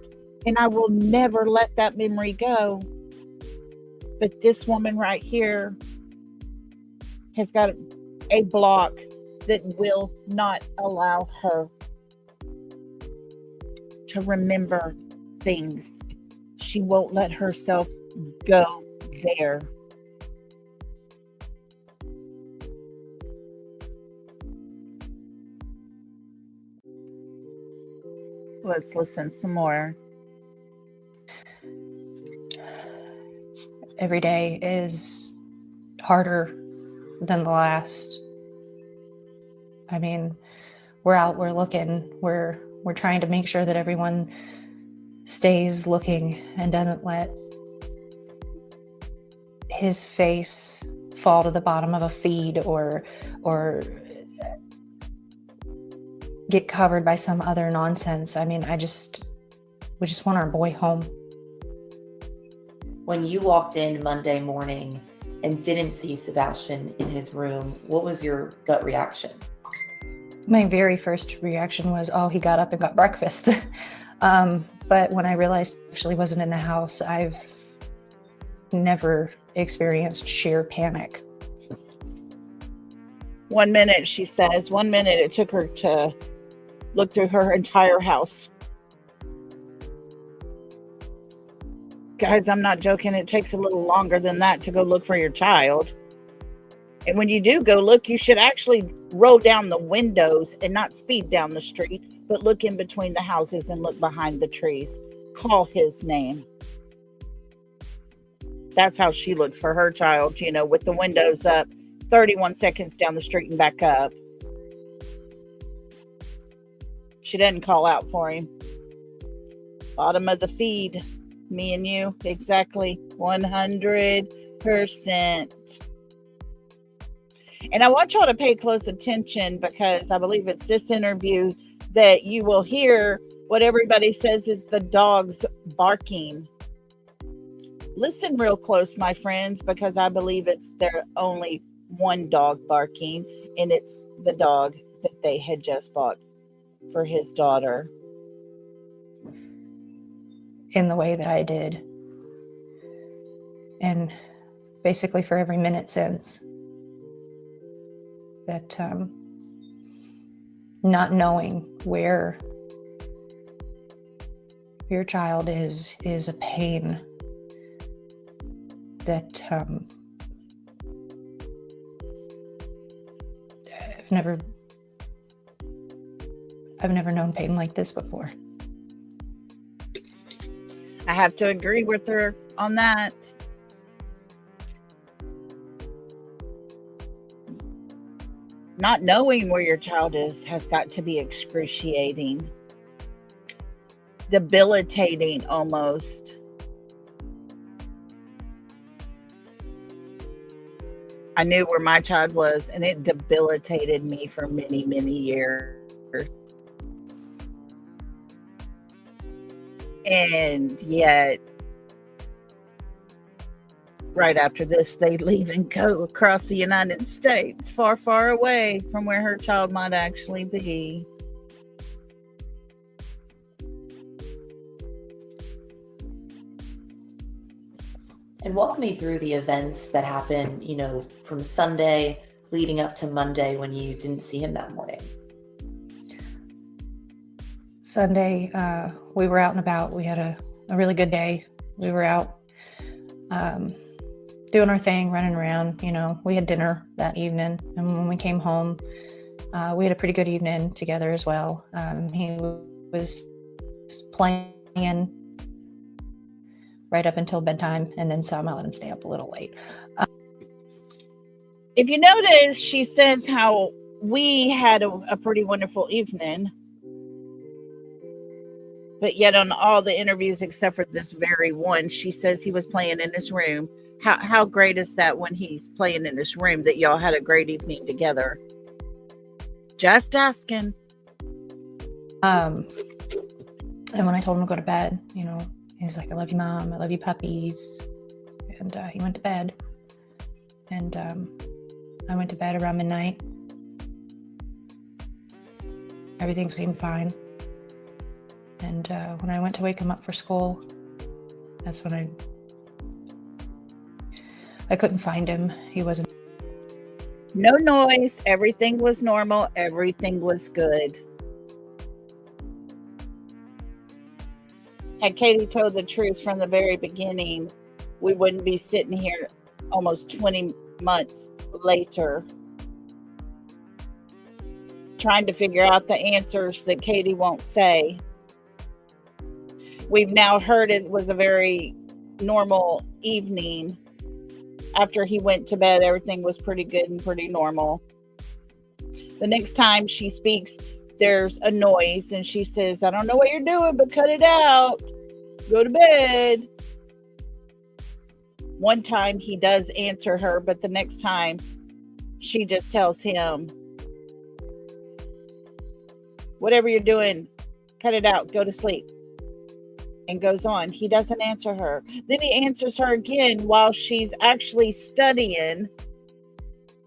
and I will never let that memory go. But this woman right here has got a block that will not allow her to remember things. She won't let herself go there. Let's listen some more. Every day is harder than the last. I mean, we're out, we're looking, we're trying to make sure that everyone stays looking and doesn't let his face fall to the bottom of a feed or get covered by some other nonsense. I mean, we just want our boy home. When you walked in Monday morning and didn't see Sebastian in his room, what was your gut reaction? My very first reaction was, oh, he got up and got breakfast. But when I realized he actually wasn't in the house, I've never experienced sheer panic. 1 minute, she says, 1 minute it took her to look through her entire house. Guys, I'm not joking. It takes a little longer than that to go look for your child. And when you do go look, you should actually roll down the windows and not speed down the street, but look in between the houses and look behind the trees. Call his name. That's how she looks for her child, you know, with the windows up, 31 seconds down the street and back up. She doesn't call out for him. Bottom of the feed. Me and you, exactly 100%. And I want y'all to pay close attention, because I believe it's this interview that you will hear what everybody says is the dogs barking. Listen real close, my friends, because I believe it's their only one dog barking, and it's the dog that they had just bought for his daughter. In the way that I did. And basically for every minute since. That not knowing where your child is a pain that I've never known pain like this before. I have to agree with her on that. Not knowing where your child is has got to be excruciating, debilitating almost. I knew where my child was, and it debilitated me for many, many years. And yet, Right after this, they leave and go across the United States, far, far away from where her child might actually be. And walk me through the events that happened, from Sunday leading up to Monday when you didn't see him that morning. Sunday, we were out and about. We had a really good day. We were out doing our thing, running around. We had dinner that evening. And when we came home, we had a pretty good evening together as well. He was playing right up until bedtime, and then some I let him stay up a little late. If you notice, she says how we had a pretty wonderful evening, but yet on all the interviews except for this very one, she says he was playing in his room. How great is that when he's playing in his room that y'all had a great evening together? Just asking. And when I told him to go to bed, he's like, I love you, Mom. I love you, puppies. And he went to bed. And I went to bed around midnight. Everything seemed fine. And when I went to wake him up for school, that's when I couldn't find him. He wasn't. No noise. Everything was normal. Everything was good. Had Katie told the truth from the very beginning, we wouldn't be sitting here almost 20 months later trying to figure out the answers that Katie won't say. We've now heard it was a very normal evening. After he went to bed, everything was pretty good and pretty normal. The next time she speaks, there's a noise and she says, I don't know what you're doing, but cut it out. Go to bed. One time he does answer her, but the next time she just tells him, whatever you're doing, cut it out, go to sleep. And goes on. He doesn't answer her. Then he answers her again while she's actually studying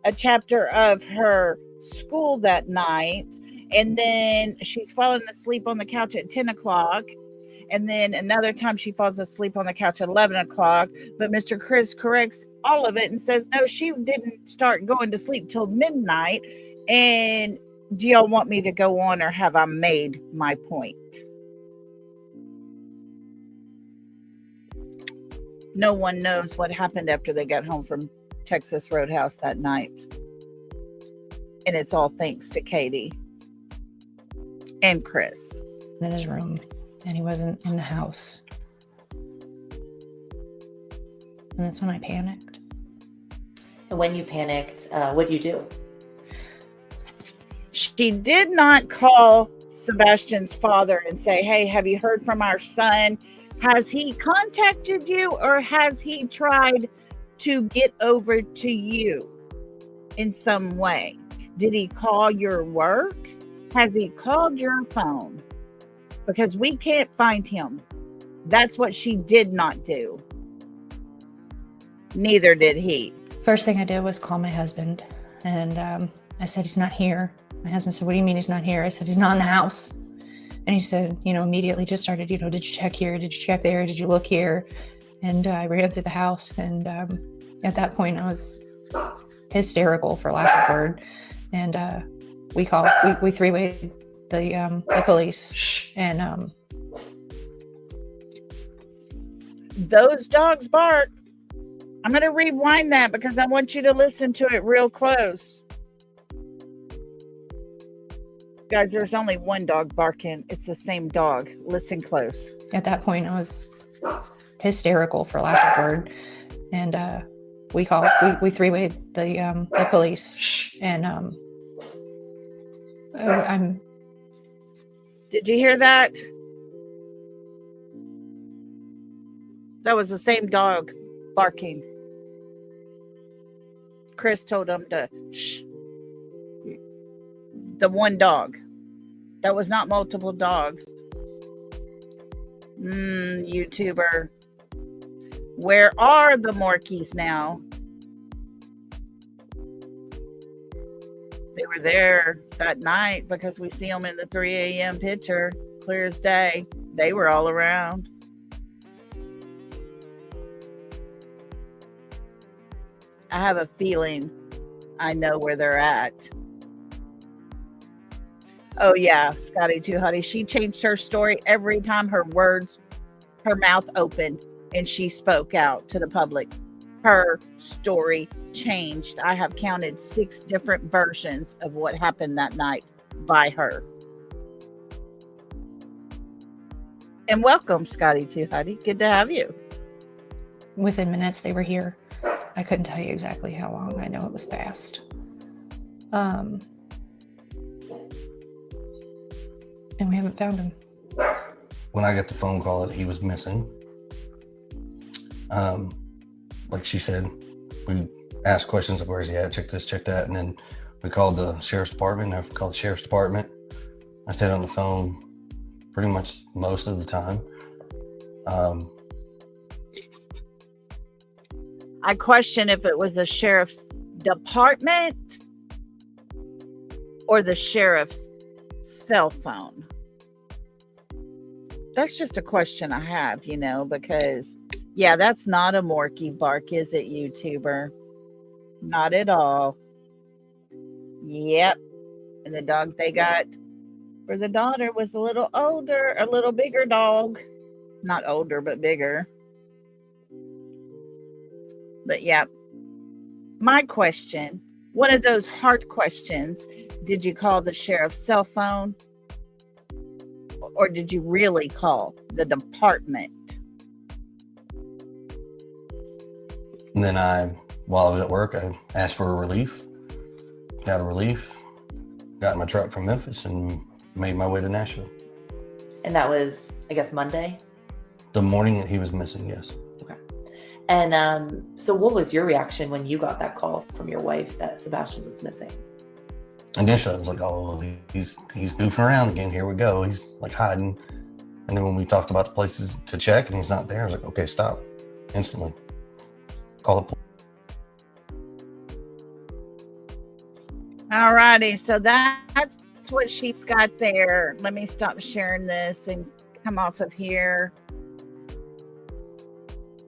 a chapter of her school that night. And then she's falling asleep on the couch at 10 o'clock. And then another time she falls asleep on the couch at 11 o'clock. But Mr. Chris corrects all of it and says, no, she didn't start going to sleep till midnight. And do y'all want me to go on, or have I made my point? No one knows what happened after they got home from Texas Roadhouse that night. And it's all thanks to Katie and Chris. In his room, and he wasn't in the house. And that's when I panicked. And when you panicked, what did you do? She did not call Sebastian's father and say, hey, have you heard from our son? Has he contacted you, or has he tried to get over to you in some way? Did he call your work? Has he called your phone? Because we can't find him. That's what she did not do. Neither did he. First thing I did was call my husband, and I said, he's not here. My husband said, what do you mean he's not here? I said, he's not in the house. And he said, immediately just started, did you check here? Did you check there? Did you look here? And I ran through the house. And at that point, I was hysterical, for lack of a word. And we three-wayed the police. And those dogs bark. I'm going to rewind that because I want you to listen to it real close. Guys, there's only one dog barking. It's the same dog. Listen close. At that point, I was hysterical, for lack of a word. And we three-wayed the police. And Did you hear that? That was the same dog barking. Chris told him to shh. The one dog. That was not multiple dogs. YouTuber. Where are the Morkies now? They were there that night because we see them in the 3 a.m. picture, clear as day. They were all around. I have a feeling I know where they're at. Oh yeah, Scotty Too Hottie. She changed her story every time her mouth opened and she spoke out to the public. Her story changed. I have counted 6 different versions of what happened that night by her. And welcome, Scotty Too Hottie. Good to have you. Within minutes, they were here. I couldn't tell you exactly how long. I know it was fast. And we haven't found him. When I got the phone call that he was missing, like she said, we asked questions of where's he at, check this, check that, and then we called the sheriff's department. I called the sheriff's department. I stayed on the phone pretty much most of the time. I question if it was the sheriff's department or the sheriff's cell phone. That's just a question I have, because yeah, that's not a Morky bark, is it, YouTuber? Not at all. Yep. And the dog they got for the daughter was a little older, a little bigger dog. Not older, but bigger. But yeah, my question, one of those hard questions, did you call the sheriff's cell phone? Or did you really call the department? And then while I was at work, I asked for a relief, got a relief, got in my truck from Memphis and made my way to Nashville. And that was, I guess, Monday? The morning that he was missing, yes. Okay. And so what was your reaction when you got that call from your wife that Sebastian was missing? Initially, I was like, oh, he's goofing around again. Here we go. He's like hiding. And then when we talked about the places to check and he's not there, I was like, okay, stop. Instantly. Call the police. All righty. So that's what she's got there. Let me stop sharing this and come off of here.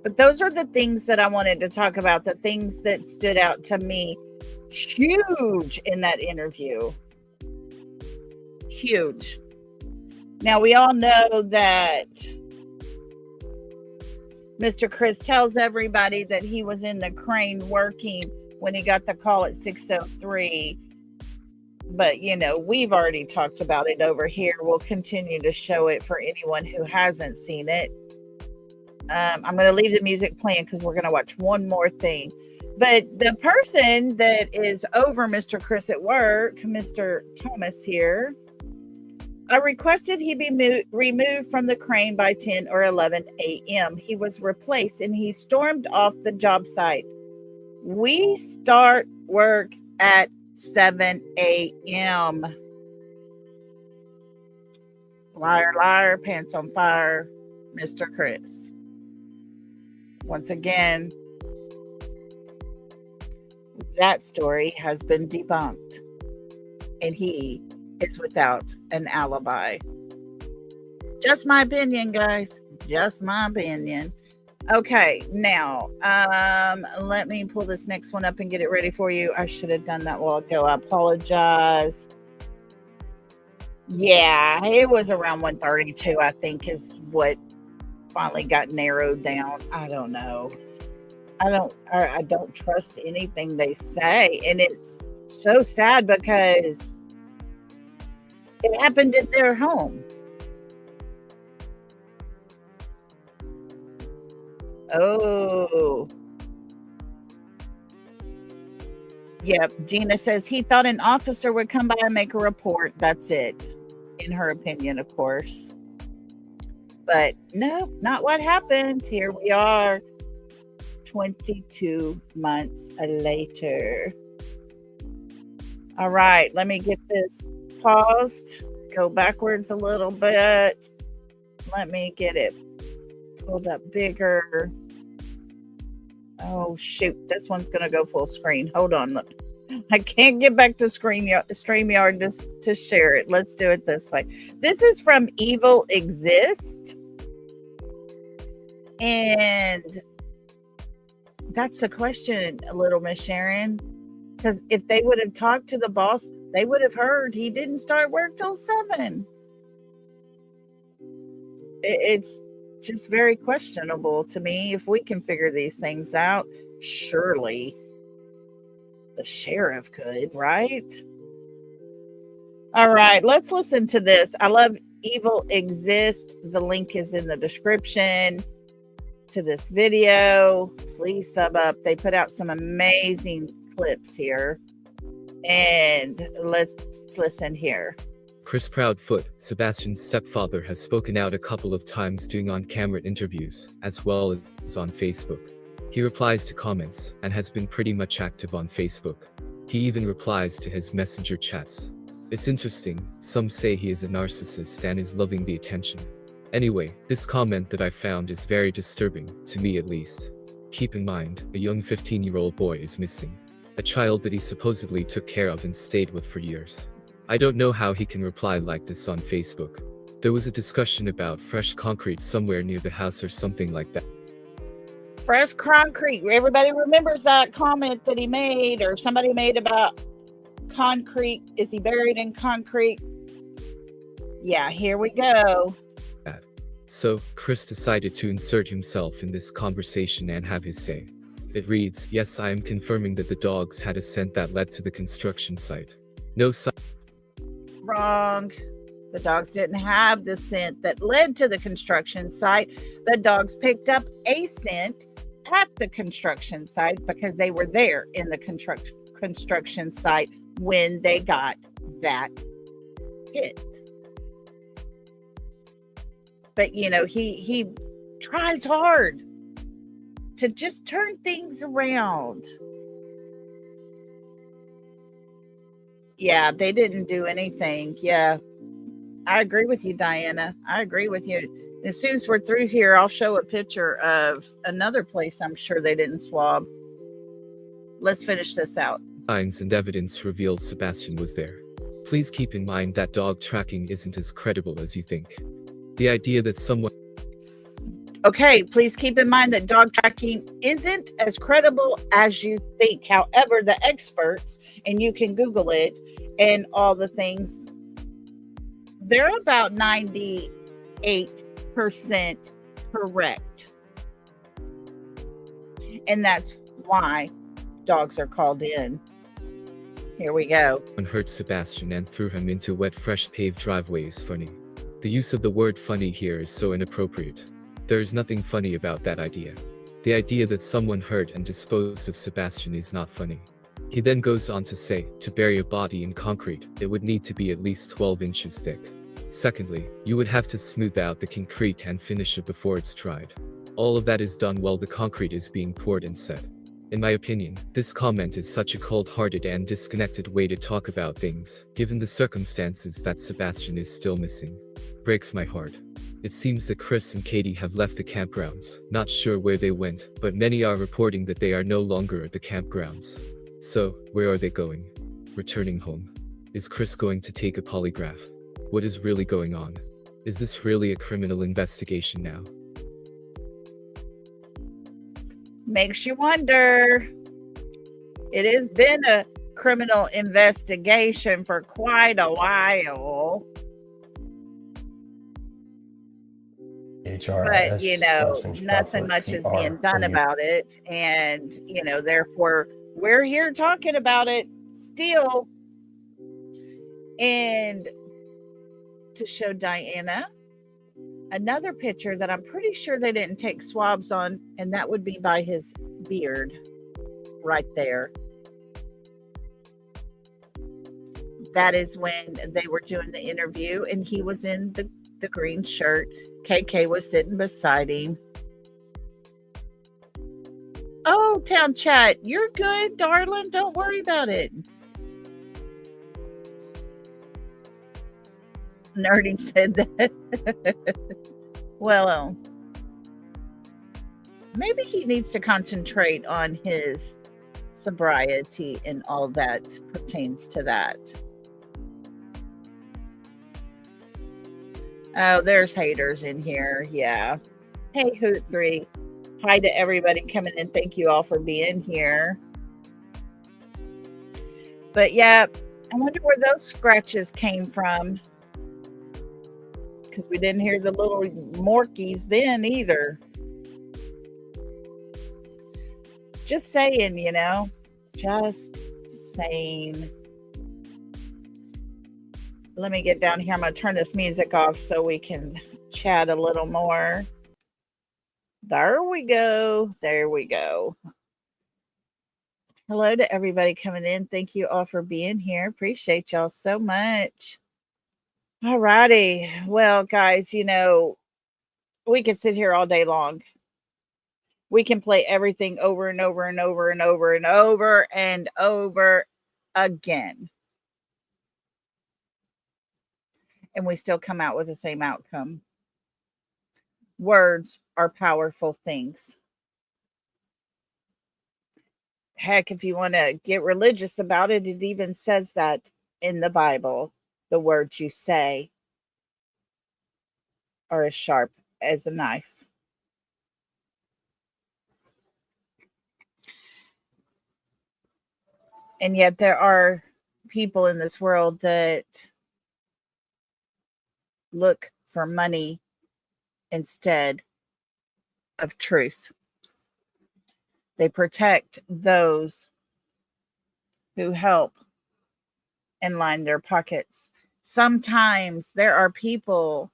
But those are the things that I wanted to talk about, the things that stood out to me. Huge in that interview. Huge. Now, we all know that Mr. Chris tells everybody that he was in the crane working when he got the call at 6:03. But, we've already talked about it over here. We'll continue to show it for anyone who hasn't seen it. I'm going to leave the music playing because we're going to watch one more thing. But the person that is over Mr. Chris at work, Mr. Thomas here, I requested he be removed from the crane by 10 or 11 a.m. He was replaced and he stormed off the job site. We start work at 7 a.m. Liar, liar, pants on fire, Mr. Chris. Once again, that story has been debunked and he is without an alibi. Just my opinion, guys. Just my opinion. Okay, now, let me pull this next one up and get it ready for you. I should have done that a while ago. I apologize. Yeah, it was around 1:32, I think, is what finally got narrowed down. I don't know. I don't trust anything they say. And it's so sad because it happened at their home. Oh. Yep. Gina says he thought an officer would come by and make a report. That's it. In her opinion, of course. But no, not what happened. Here we are. 22 months later. All right, let me get this paused. Go backwards a little bit. Let me get it pulled up bigger. Oh shoot, this one's gonna go full screen. Hold on. I can't get back to StreamYard to share it. Let's do it this way. This is from Evil Exist. And that's the question, Little Miss Sharon. Because if they would have talked to the boss, they would have heard he didn't start work till 7. It's just very questionable to me. If we can figure these things out, surely the sheriff could, right? All right, let's listen to this. I love Evil Exist. The link is in the description to this video. Please sub up. They put out some amazing clips here. And let's listen here. Chris Proudfoot, Sebastian's stepfather, has spoken out a couple of times doing on-camera interviews, as well as on Facebook. He replies to comments, and has been pretty much active on Facebook. He even replies to his messenger chats. It's interesting, some say he is a narcissist and is loving the attention. Anyway, this comment that I found is very disturbing, to me at least. Keep in mind, a young 15-year-old boy is missing. A child that he supposedly took care of and stayed with for years. I don't know how he can reply like this on Facebook. There was a discussion about fresh concrete somewhere near the house or something like that. Fresh concrete. Everybody remembers that comment that he made, or somebody made, about concrete. Is he buried in concrete? Yeah, here we go. So, Chris decided to insert himself in this conversation and have his say. It reads, "Yes, I am confirming that the dogs had a scent that led to the construction site. No sign." Wrong. The dogs didn't have the scent that led to the construction site. The dogs picked up a scent at the construction site because they were there in the construction site when they got that hit. But you know, he tries hard to just turn things around. Yeah, they didn't do anything. Yeah, I agree with you, Diana. I agree with you. As soon as we're through here, I'll show a picture of another place I'm sure they didn't swab. Let's finish this out. Signs and evidence revealed Sebastian was there. Please keep in mind that dog tracking isn't as credible as you think. The idea that someone... Okay, please keep in mind that dog tracking isn't as credible as you think. However, the experts, and you can Google it and all the things, they're about 98% correct. And that's why dogs are called in. Here we go. hurt Sebastian and threw him into wet, fresh paved driveways. Funny. The use of the word funny here is so inappropriate. There is nothing funny about that idea. The idea that someone hurt and disposed of Sebastian is not funny. He then goes on to say, to bury a body in concrete, it would need to be at least 12 inches thick. Secondly, you would have to smooth out the concrete and finish it before it's dried. All of that is done while the concrete is being poured and set. In my opinion, this comment is such a cold-hearted and disconnected way to talk about things, given the circumstances that Sebastian is still missing. Breaks my heart. It seems that Chris and Katie have left the campgrounds, not sure where they went, but many are reporting that they are no longer at the campgrounds. So, where are they going? Returning home? Is Chris going to take a polygraph? What is really going on? Is this really a criminal investigation now? Makes you wonder. It has been a criminal investigation for quite a while. But, you know, nothing much is being done about it. And, you know, therefore, we're here talking about it still. And to show Diana another picture that I'm pretty sure they didn't take swabs on, and that would be by his beard right there. That is when they were doing the interview, and he was in the green shirt. KK was sitting beside him. Oh, Town Chat, you're good, darling. Don't worry about it. Nerdy said that. Well, Maybe he needs to concentrate on his sobriety and all that pertains to that. Oh, there's haters in here. Yeah. Hey, Hoot3. Hi to everybody coming in. Thank you all for being here. But yeah, I wonder where those scratches came from. Because we didn't hear the little morkies then either. Just saying, you know. Just saying. Let me get down here. I'm going to turn this music off so we can chat a little more. There we go. There we go. Hello to everybody coming in. Thank you all for being here. Appreciate y'all so much. All righty. Well, guys, you know, we could sit here all day long. We can play everything over and over and over and over and over and over again. And we still come out with the same outcome. Words are powerful things. Heck, if you want to get religious about it, it even says that in the Bible. The words you say are as sharp as a knife. And yet there are people in this world that look for money instead of truth. They protect those who help and line their pockets. Sometimes there are people,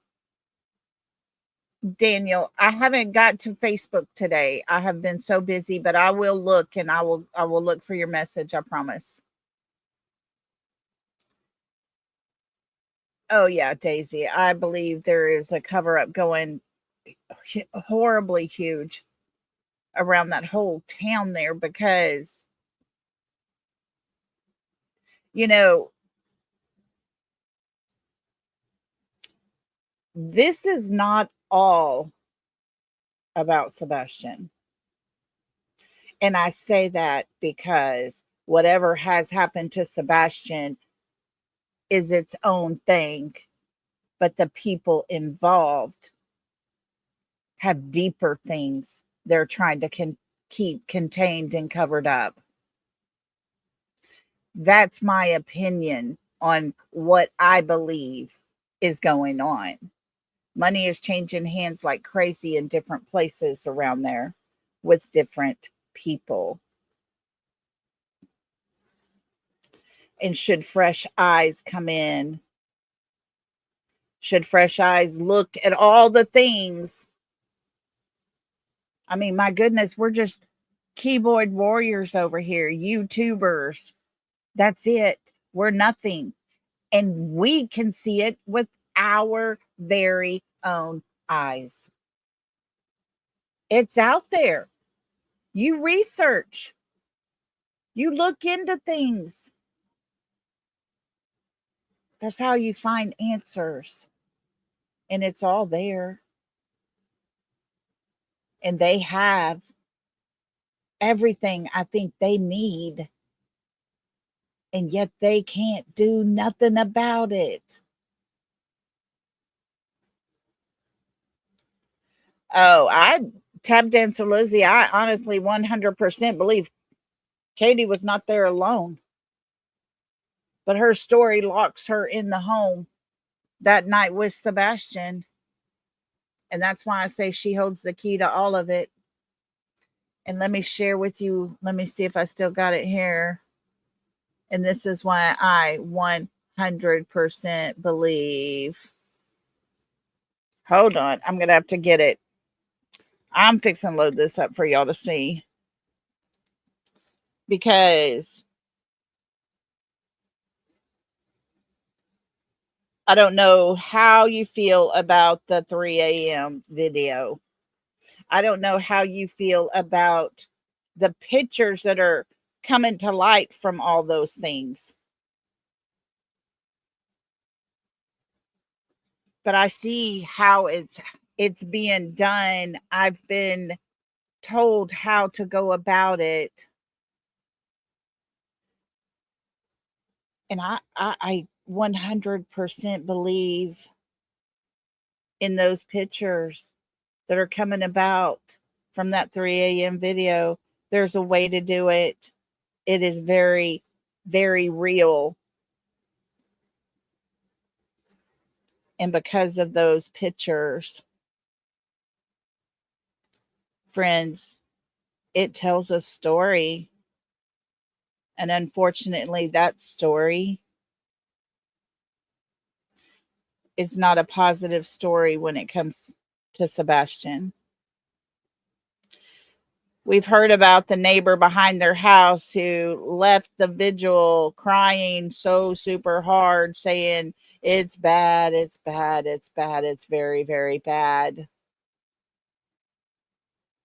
Daniel, I haven't got to Facebook today. I have been so busy, but I will look and I will look for your message, I promise. Oh yeah, Daisy. I believe there is a cover up going horribly huge around that whole town there because, you know, this is not all about Sebastian. And I say that because whatever has happened to Sebastian is its own thing, but the people involved have deeper things they're trying to keep contained and covered up. That's my opinion on what I believe is going on. Money is changing hands like crazy in different places around there with different people. And should fresh eyes come in, should fresh eyes look at all the things, I mean, my goodness, we're just keyboard warriors over here, YouTubers. That's it. We're nothing. And we can see it with our very own eyes. It's out there. You research, you look into things. That's how you find answers. And it's all there. And they have everything I think they need. And yet they can't do nothing about it. Oh, I tap dancer Lizzie. I honestly 100% believe Katie was not there alone. But her story locks her in the home that night with Sebastian. And that's why I say she holds the key to all of it. And let me share with you, let me see if I still got it here. And this is why I 100% believe. Hold on, I'm going to have to get it. I'm fixing to load this up for y'all to see. Because I don't know how you feel about the 3 a.m. video. I don't know how you feel about the pictures that are coming to light from all those things. But I see how it's being done. I've been told how to go about it. And I 100% believe in those pictures that are coming about from that 3 a.m. video. There's a way to do it. It is very, very real. And because of those pictures, friends, it tells a story. And unfortunately, that story is not a positive story when it comes to Sebastian. We've heard about the neighbor behind their house who left the vigil crying so super hard, saying, "It's bad, it's bad, it's bad, it's very, very bad."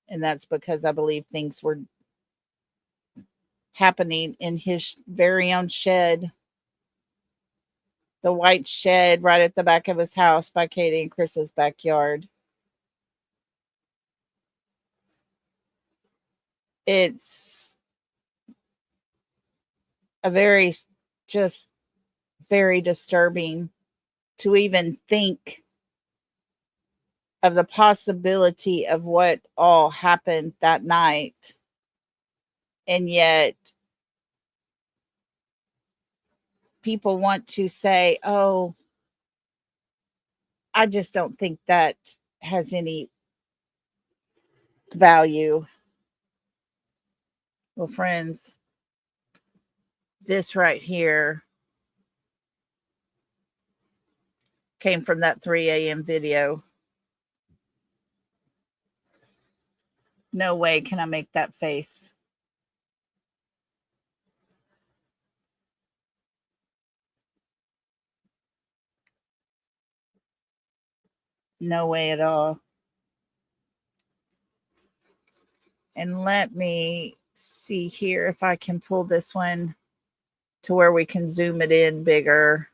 And that's because I believe things were happening in his very own shed, the white shed right at the back of his house by Katie and Chris's backyard. It's a very, just very disturbing to even think of the possibility of what all happened that night. And yet, people want to say, oh, I just don't think that has any value. Well, friends, this right here came from that 3 a.m. video. No way can I make that face. No way at all. And let me see here if I can pull this one to where we can zoom it in bigger.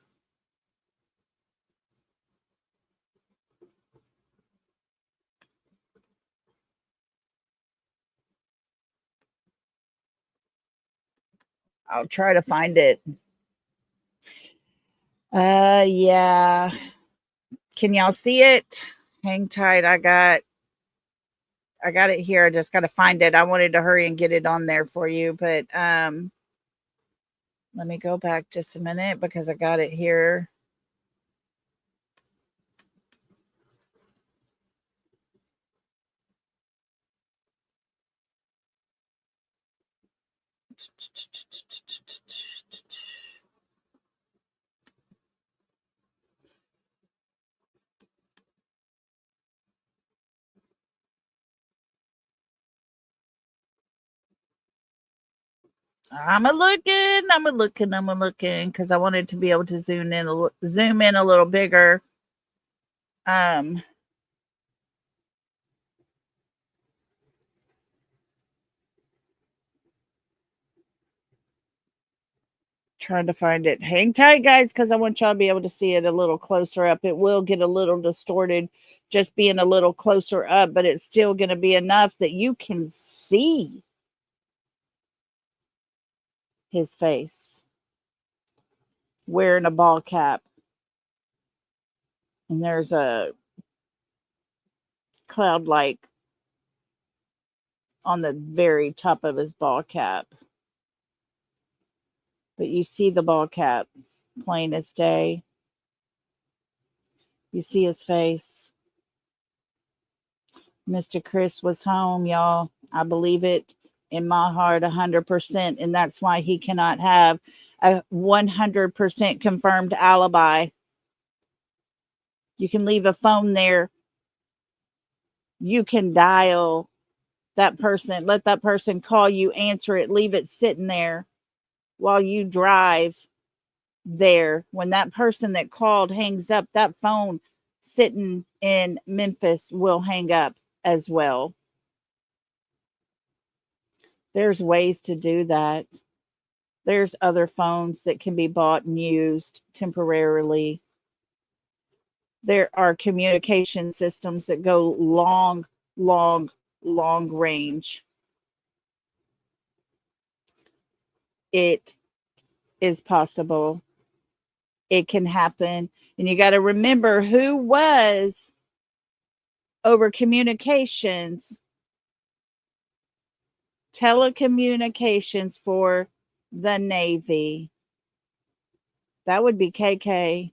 I'll try to find it. Yeah. Can y'all see it? Hang tight. I got it here. I just got to find it. I wanted to hurry and get it on there for you, but let me go back just a minute because I got it here. I'm a looking because I wanted to be able to zoom in a little bigger. Trying to find it. Hang tight, guys, because I want y'all to be able to see it a little closer up. It will get a little distorted just being a little closer up, but it's still going to be enough that you can see his face wearing a ball cap. And there's a cloud like on the very top of his ball cap. But you see the ball cap plain as day. You see his face. Mr. Chris was home, y'all. I believe it in my heart 100%. And that's why he cannot have a 100% confirmed alibi. You can leave a phone there. You can dial that person, let that person call you, answer it, leave it sitting there while you drive there. When that person that called hangs up, that phone sitting in Memphis will hang up as well. There's ways to do that. There's other phones that can be bought and used temporarily. There are communication systems that go long, long, long range. It is possible. It can happen. And you got to remember who was over communications, telecommunications for the Navy. That would be KK.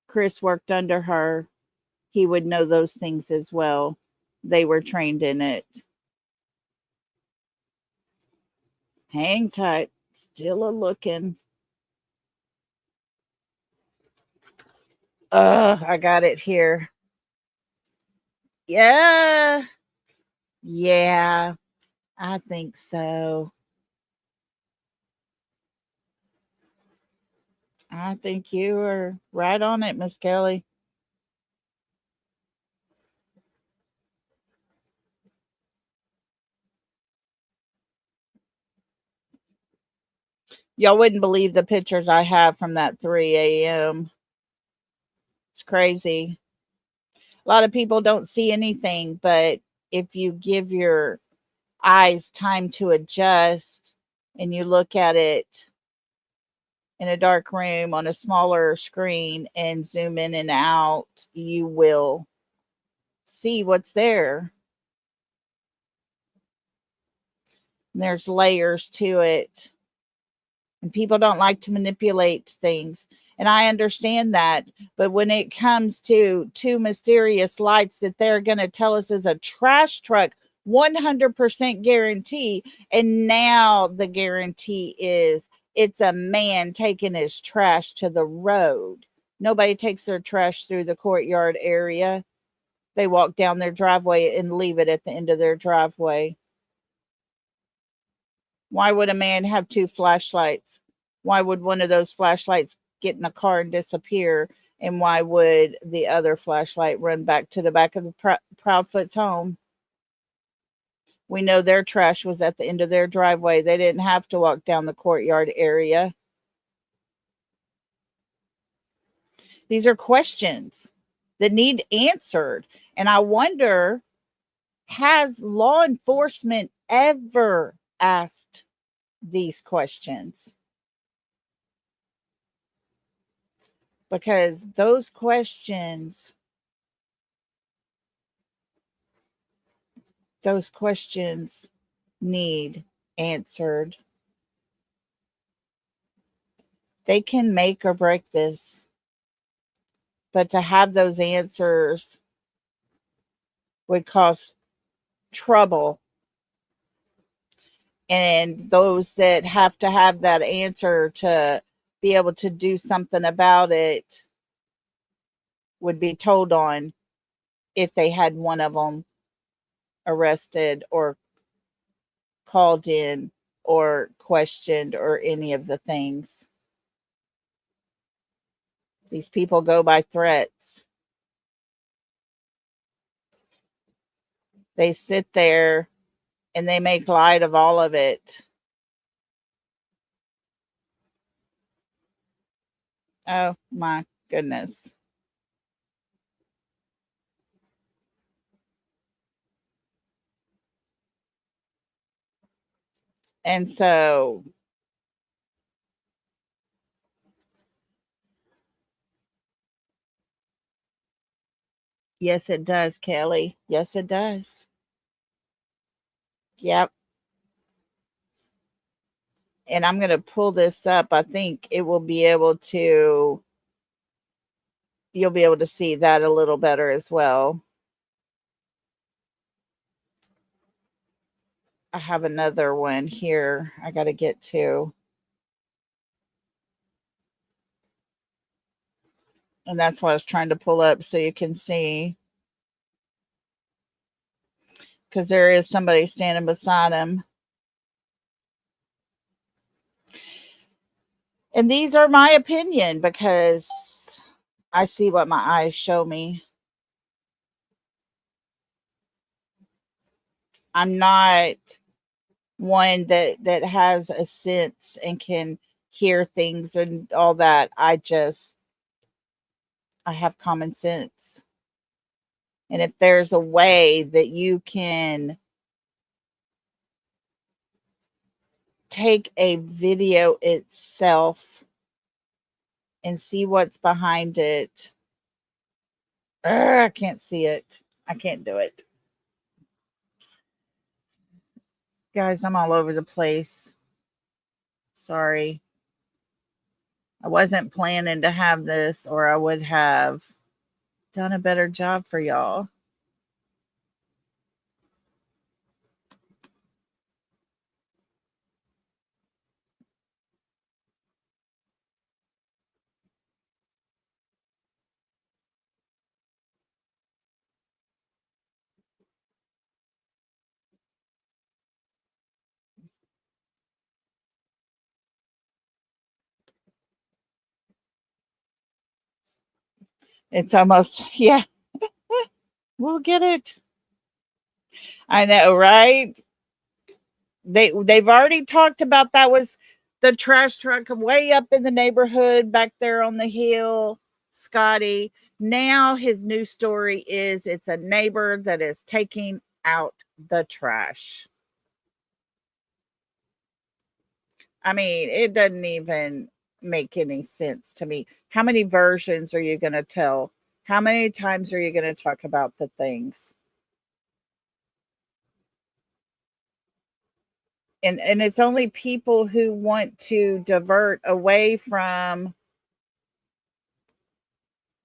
Chris worked under her. He would know those things as well. They were trained in it. Hang tight. Still a looking. I got it here. Yeah. Yeah, I think so. I think you are right on it, Miss Kelly. Y'all wouldn't believe the pictures I have from that 3 a.m. It's crazy. A lot of people don't see anything, but if you give your eyes time to adjust and you look at it in a dark room on a smaller screen and zoom in and out, you will see what's there. And there's layers to it. And people don't like to manipulate things. And I understand that. But when it comes to two mysterious lights that they're going to tell us is a trash truck, 100% guarantee. And now the guarantee is it's a man taking his trash to the road. Nobody takes their trash through the courtyard area. They walk down their driveway and leave it at the end of their driveway. Why would a man have two flashlights? Why would one of those flashlights get in a car and disappear? And why would the other flashlight run back to the back of the Proudfoot's home? We know their trash was at the end of their driveway. They didn't have to walk down the courtyard area. These are questions that need answered. And I wonder, has law enforcement ever asked these questions? Because those questions need answered. They can make or break this, but to have those answers would cause trouble. And those that have to have that answer to be able to do something about it would be told on if they had one of them arrested or called in or questioned or any of the things. These people go by threats. They sit there and they make light of all of it. Oh my goodness. And so, yes, it does, Kelly. Yes, it does. Yep. And I'm going to pull this up. I think it will be able to, you'll be able to see that a little better as well. I have another one here I got to get to. And that's what I was trying to pull up so you can see. Because there is somebody standing beside him. And these are my opinion because I see what my eyes show me. I'm not one that has a sense and can hear things and all that. I have common sense. And if there's a way that you can take a video itself and see what's behind it. I can't see it. I can't do it. Guys, I'm all over the place. Sorry. I wasn't planning to have this, or I would have done a better job for y'all. It's almost, yeah, we'll get it. I know, right? They've already talked about that was the trash truck way up in the neighborhood back there on the hill, Scotty. Now his new story is it's a neighbor that is taking out the trash. I mean, it doesn't even make any sense to me. How many versions are you going to tell? How many times are you going to talk about the things? And it's only people who want to divert away from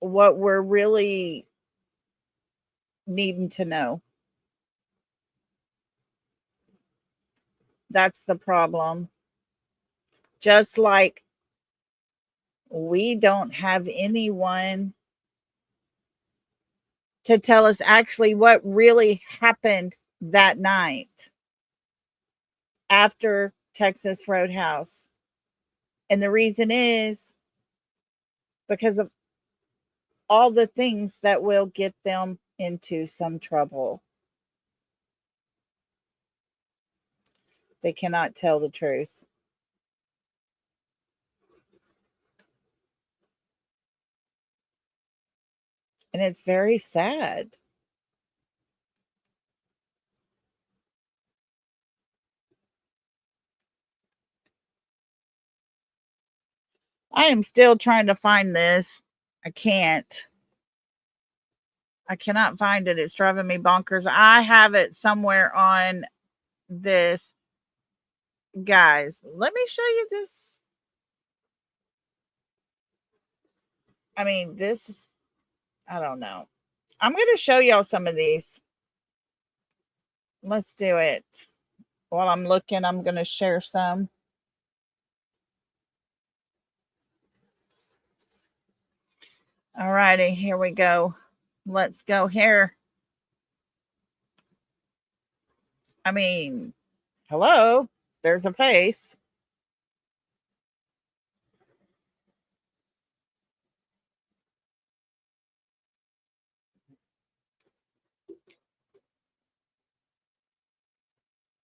what we're really needing to know. That's the problem. Just like we don't have anyone to tell us actually what really happened that night after Texas Roadhouse. And the reason is because of all the things that will get them into some trouble. They cannot tell the truth. And it's very sad. I am still trying to find this. I can't. I cannot find it. It's driving me bonkers. I have it somewhere on this. Guys, let me show you this. I mean, this is, I don't know. I'm going to show y'all some of these. Let's do it. While I'm looking, I'm going to share some. All righty, here we go. Let's go here. I mean, hello, there's a face.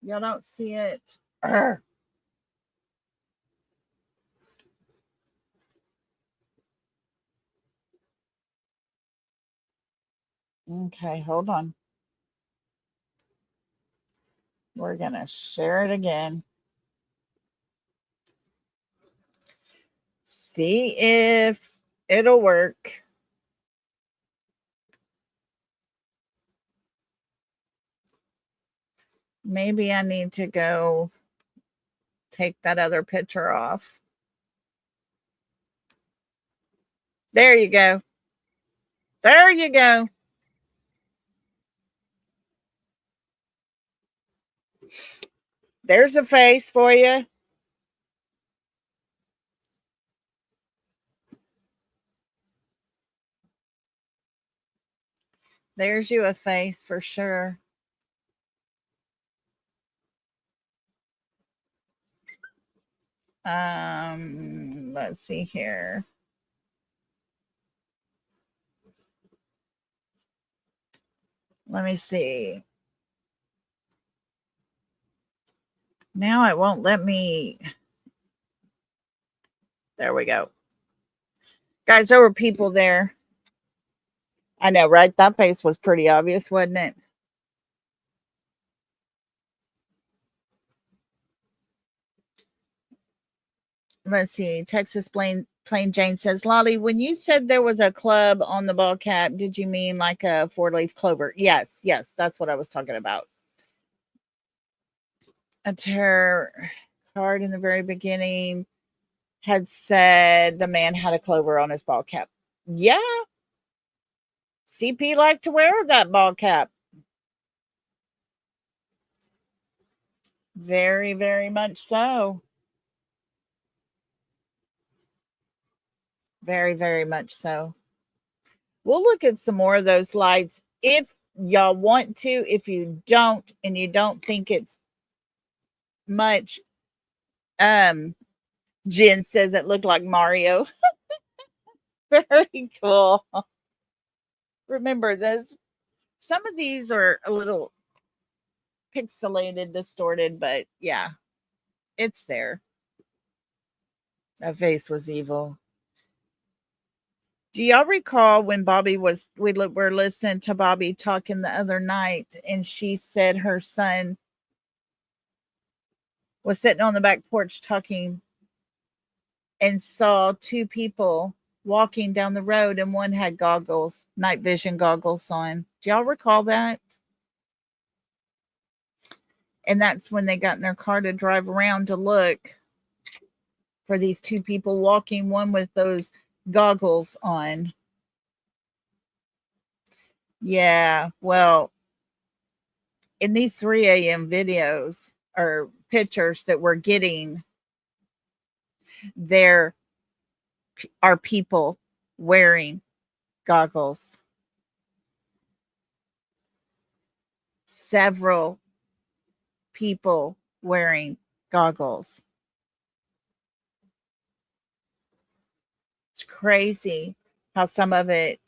Y'all don't see it. Arr. Okay, hold on. We're going to share it again. See if it'll work. Maybe I need to go take that other picture off. There you go. There you go. There's a face for you. There's you a face for sure. Let's see here. Let me see. Now it won't let me. There we go. Guys, there were people there. I know, right? That face was pretty obvious, wasn't it? Let's see. Texas Plain Jane says, Lolly, when you said there was a club on the ball cap, did you mean like a four-leaf clover? Yes, yes, that's what I was talking about. A tarot card in the very beginning had said the man had a clover on his ball cap. Yeah, CP liked to wear that ball cap. Very, very much so. Very, very much so. We'll look at some more of those lights if y'all want to. If you don't, and you don't think it's much, um, Jen says it looked like Mario. Very cool. Remember this. Some of these are a little pixelated, distorted, but yeah, it's there. That face was evil. Do y'all recall when were listening to Bobby talking the other night, and she said her son was sitting on the back porch talking and saw two people walking down the road, and one had goggles, night vision goggles on. Do y'all recall that? And that's when they got in their car to drive around to look for these two people walking, one with those goggles on. Yeah, well, in these 3 a.m. videos or pictures that we're getting, there are people wearing goggles. Several people wearing goggles. It's crazy how some of it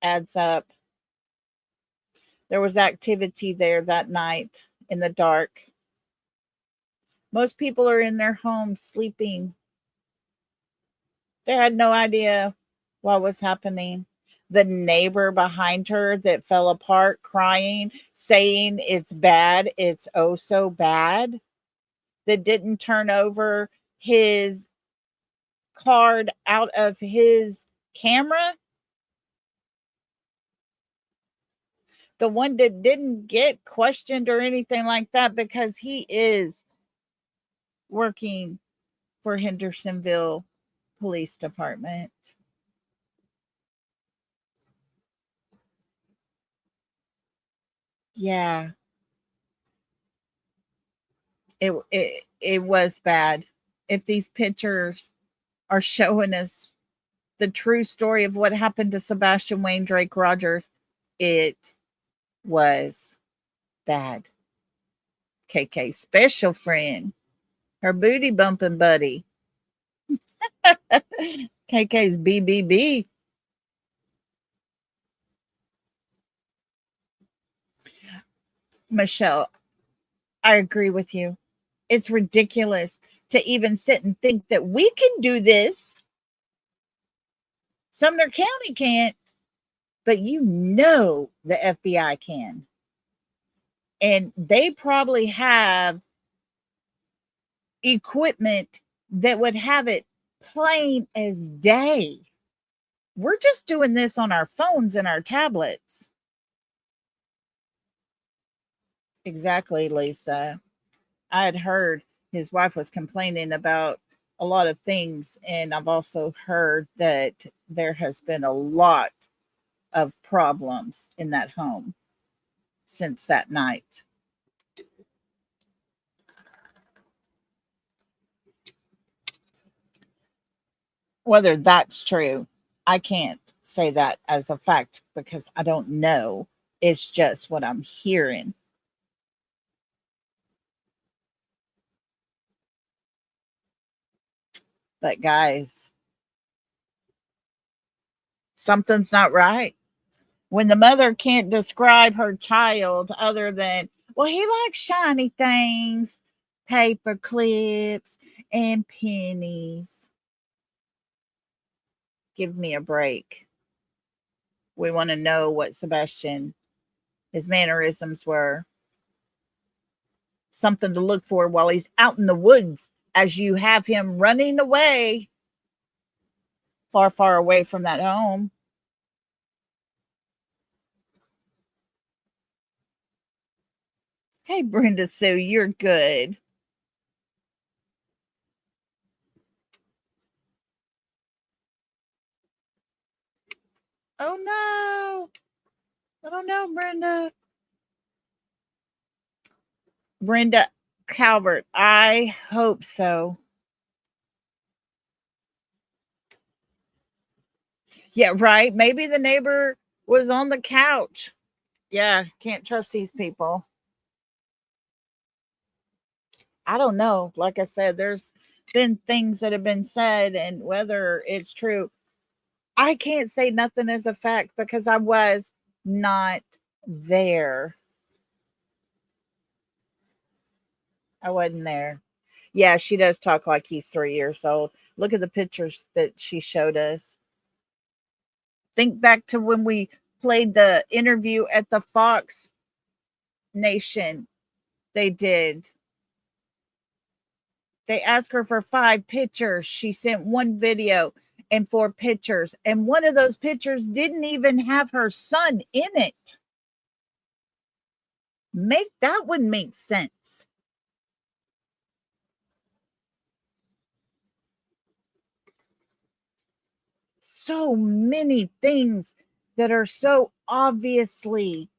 adds up. There was activity there that night in the dark. Most people are in their homes sleeping. They had no idea what was happening. The neighbor behind her that fell apart crying, saying it's bad, it's oh so bad, that didn't turn over his card out of his camera, the one that didn't get questioned or anything like that because he is working for Hendersonville Police Department. Yeah, it was bad. If these pictures are showing us the true story of what happened to Sebastian Wayne Drake Rogers, it was bad. KK's special friend, her booty bumping buddy. KK's BBB. Michelle, I agree with you. It's ridiculous to even sit and think that we can do this. Sumner County can't, but you know the FBI can. And they probably have equipment that would have it plain as day. We're just doing this on our phones and our tablets. Exactly, Lisa. I had heard his wife was complaining about a lot of things, and I've also heard that there has been a lot of problems in that home since that night. Whether that's true, I can't say that as a fact because I don't know. It's just what I'm hearing. But guys, something's not right. When the mother can't describe her child other than, well, he likes shiny things, paper clips, and pennies. Give me a break. We want to know what Sebastian, his mannerisms were. Something to look for while he's out in the woods as you have him running away far, far away from that home. Hey, Brenda Sue, you're good. Oh no. I don't know, Brenda. Brenda Calvert, I hope so. Yeah, right. Maybe the neighbor was on the couch. Yeah, can't trust these people. I don't know. Like I said, there's been things that have been said, and whether it's true, I can't say nothing as a fact because I was not there. I wasn't there. Yeah, she does talk like he's 3 years old. Look at the pictures that she showed us. Think back to when we played the interview at the Fox Nation. They did. They asked her for 5 pictures. She sent one video and 4 pictures. And one of those pictures didn't even have her son in it. Make that one make sense. So many things that are so obviously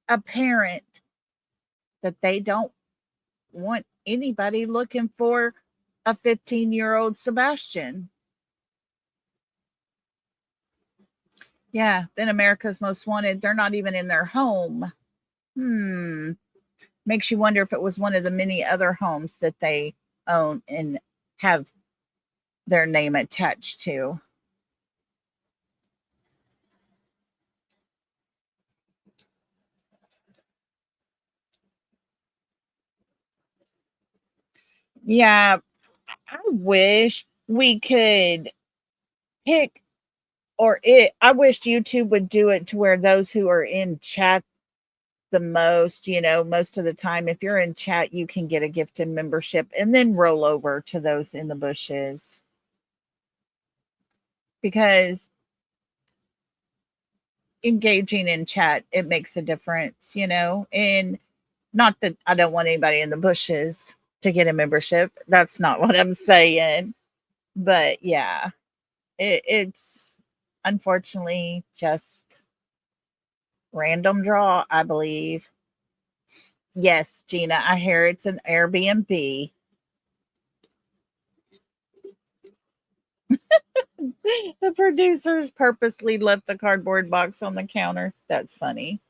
apparent that they don't want anybody looking for a 15-year-old Sebastian. Yeah, then America's Most Wanted, they're not even in their home. Makes you wonder if it was one of the many other homes that they own and have their name attached to. Yeah, I wish we could pick I wish YouTube would do it to where those who are in chat the most, most of the time, if you're in chat, you can get a gifted membership and then roll over to those in the bushes. Because engaging in chat, it makes a difference, and not that I don't want anybody in the bushes to get a membership. That's not what I'm saying. But yeah, it's unfortunately just random draw, I believe. Yes, Gina, I hear it's an Airbnb. The producers purposely left the cardboard box on the counter. That's funny.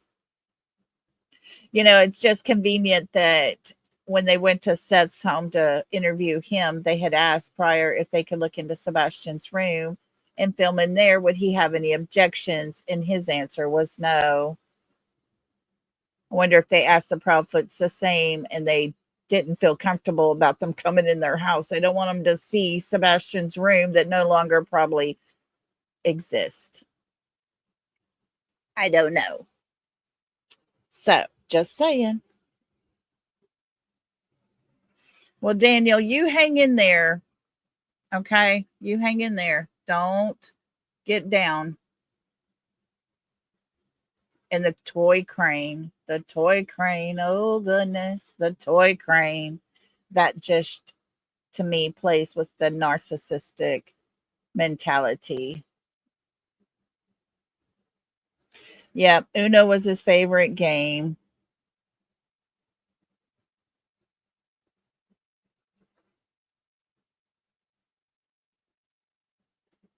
It's just convenient that when they went to Seth's home to interview him, they had asked prior if they could look into Sebastian's room and film in there. Would he have any objections? And his answer was no. I wonder if they asked the Proudfoots the same and they didn't feel comfortable about them coming in their house. They don't want them to see Sebastian's room that no longer probably exists. I don't know. So, just saying. Well, Daniel, you hang in there. Okay? You hang in there. Don't get down. And the toy crane. Oh goodness, the toy crane. That just, to me, plays with the narcissistic mentality. Yeah, Uno was his favorite game.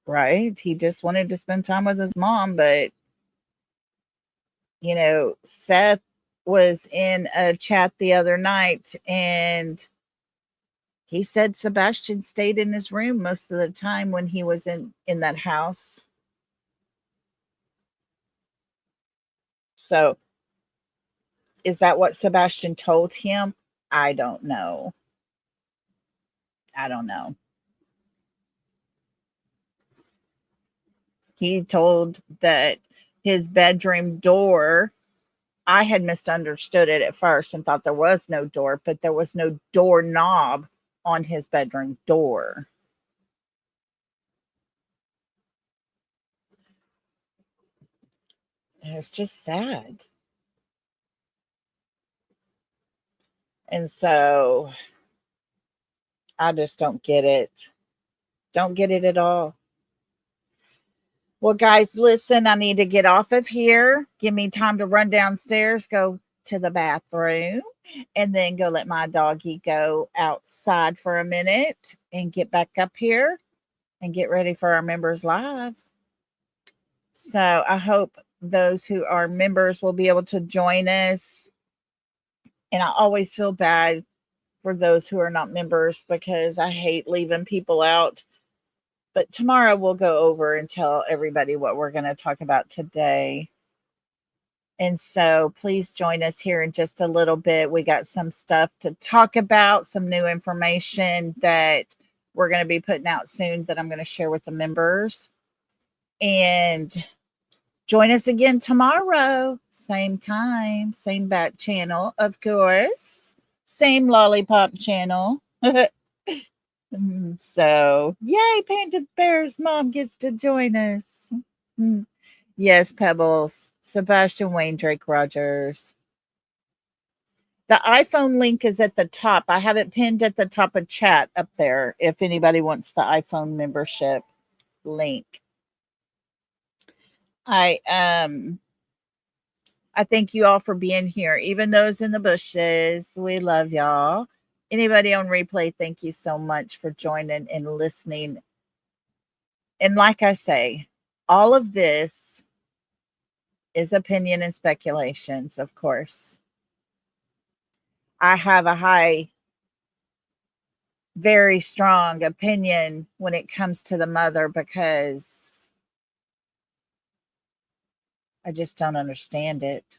Right? He just wanted to spend time with his mom, but Seth was in a chat the other night and he said Sebastian stayed in his room most of the time when he was in that house. So is that what Sebastian told him? I don't know. I don't know. He told that his bedroom door, I had misunderstood it at first and thought there was no door, but there was no doorknob on his bedroom door. And it's just sad. And so I just don't get it. Don't get it at all. Well, guys, listen, I need to get off of here. Give me time to run downstairs, go to the bathroom, and then go let my doggy go outside for a minute and get back up here and get ready for our members live. So I hope those who are members will be able to join us. And I always feel bad for those who are not members because I hate leaving people out. But tomorrow we'll go over and tell everybody what we're going to talk about today. And so please join us here in just a little bit. We got some stuff to talk about, some new information that we're going to be putting out soon that I'm going to share with the members. And join us again tomorrow, same time, same back channel, of course, same lollipop channel. So, yay, Panda Bear's mom gets to join us. Yes, Pebbles. Sebastian Wayne Drake Rogers. The iPhone link is at the top. I have it pinned at the top of chat up there if anybody wants the iPhone membership link. I thank you all for being here. Even those in the bushes, we love y'all. Anybody on replay, thank you so much for joining and listening. And like I say, all of this is opinion and speculations, of course. I have a very strong opinion when it comes to the mother because I just don't understand it.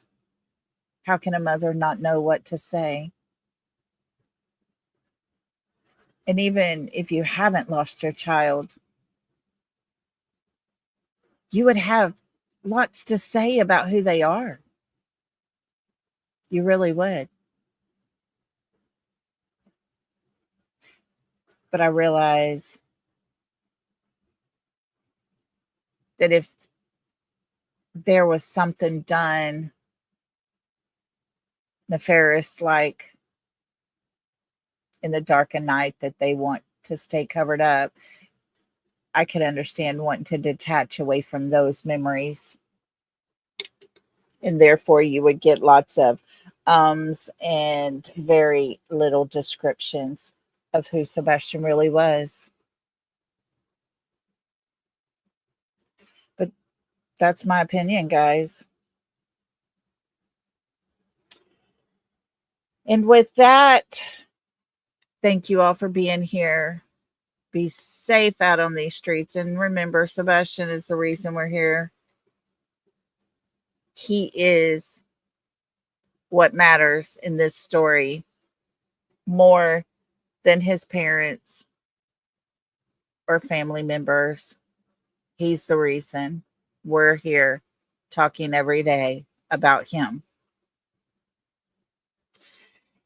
How can a mother not know what to say? And even if you haven't lost your child, you would have lots to say about who they are. You really would. But I realize that if there was something done nefarious, like in the dark of night, that they want to stay covered up, I could understand wanting to detach away from those memories. And therefore, you would get lots of and very little descriptions of who Sebastian really was. But that's my opinion, guys. And with that, thank you all for being here. Be safe out on these streets. And remember, Sebastian is the reason we're here. He is what matters in this story more than his parents or family members. He's the reason we're here talking every day about him.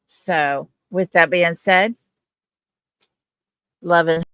So, with that being said, love and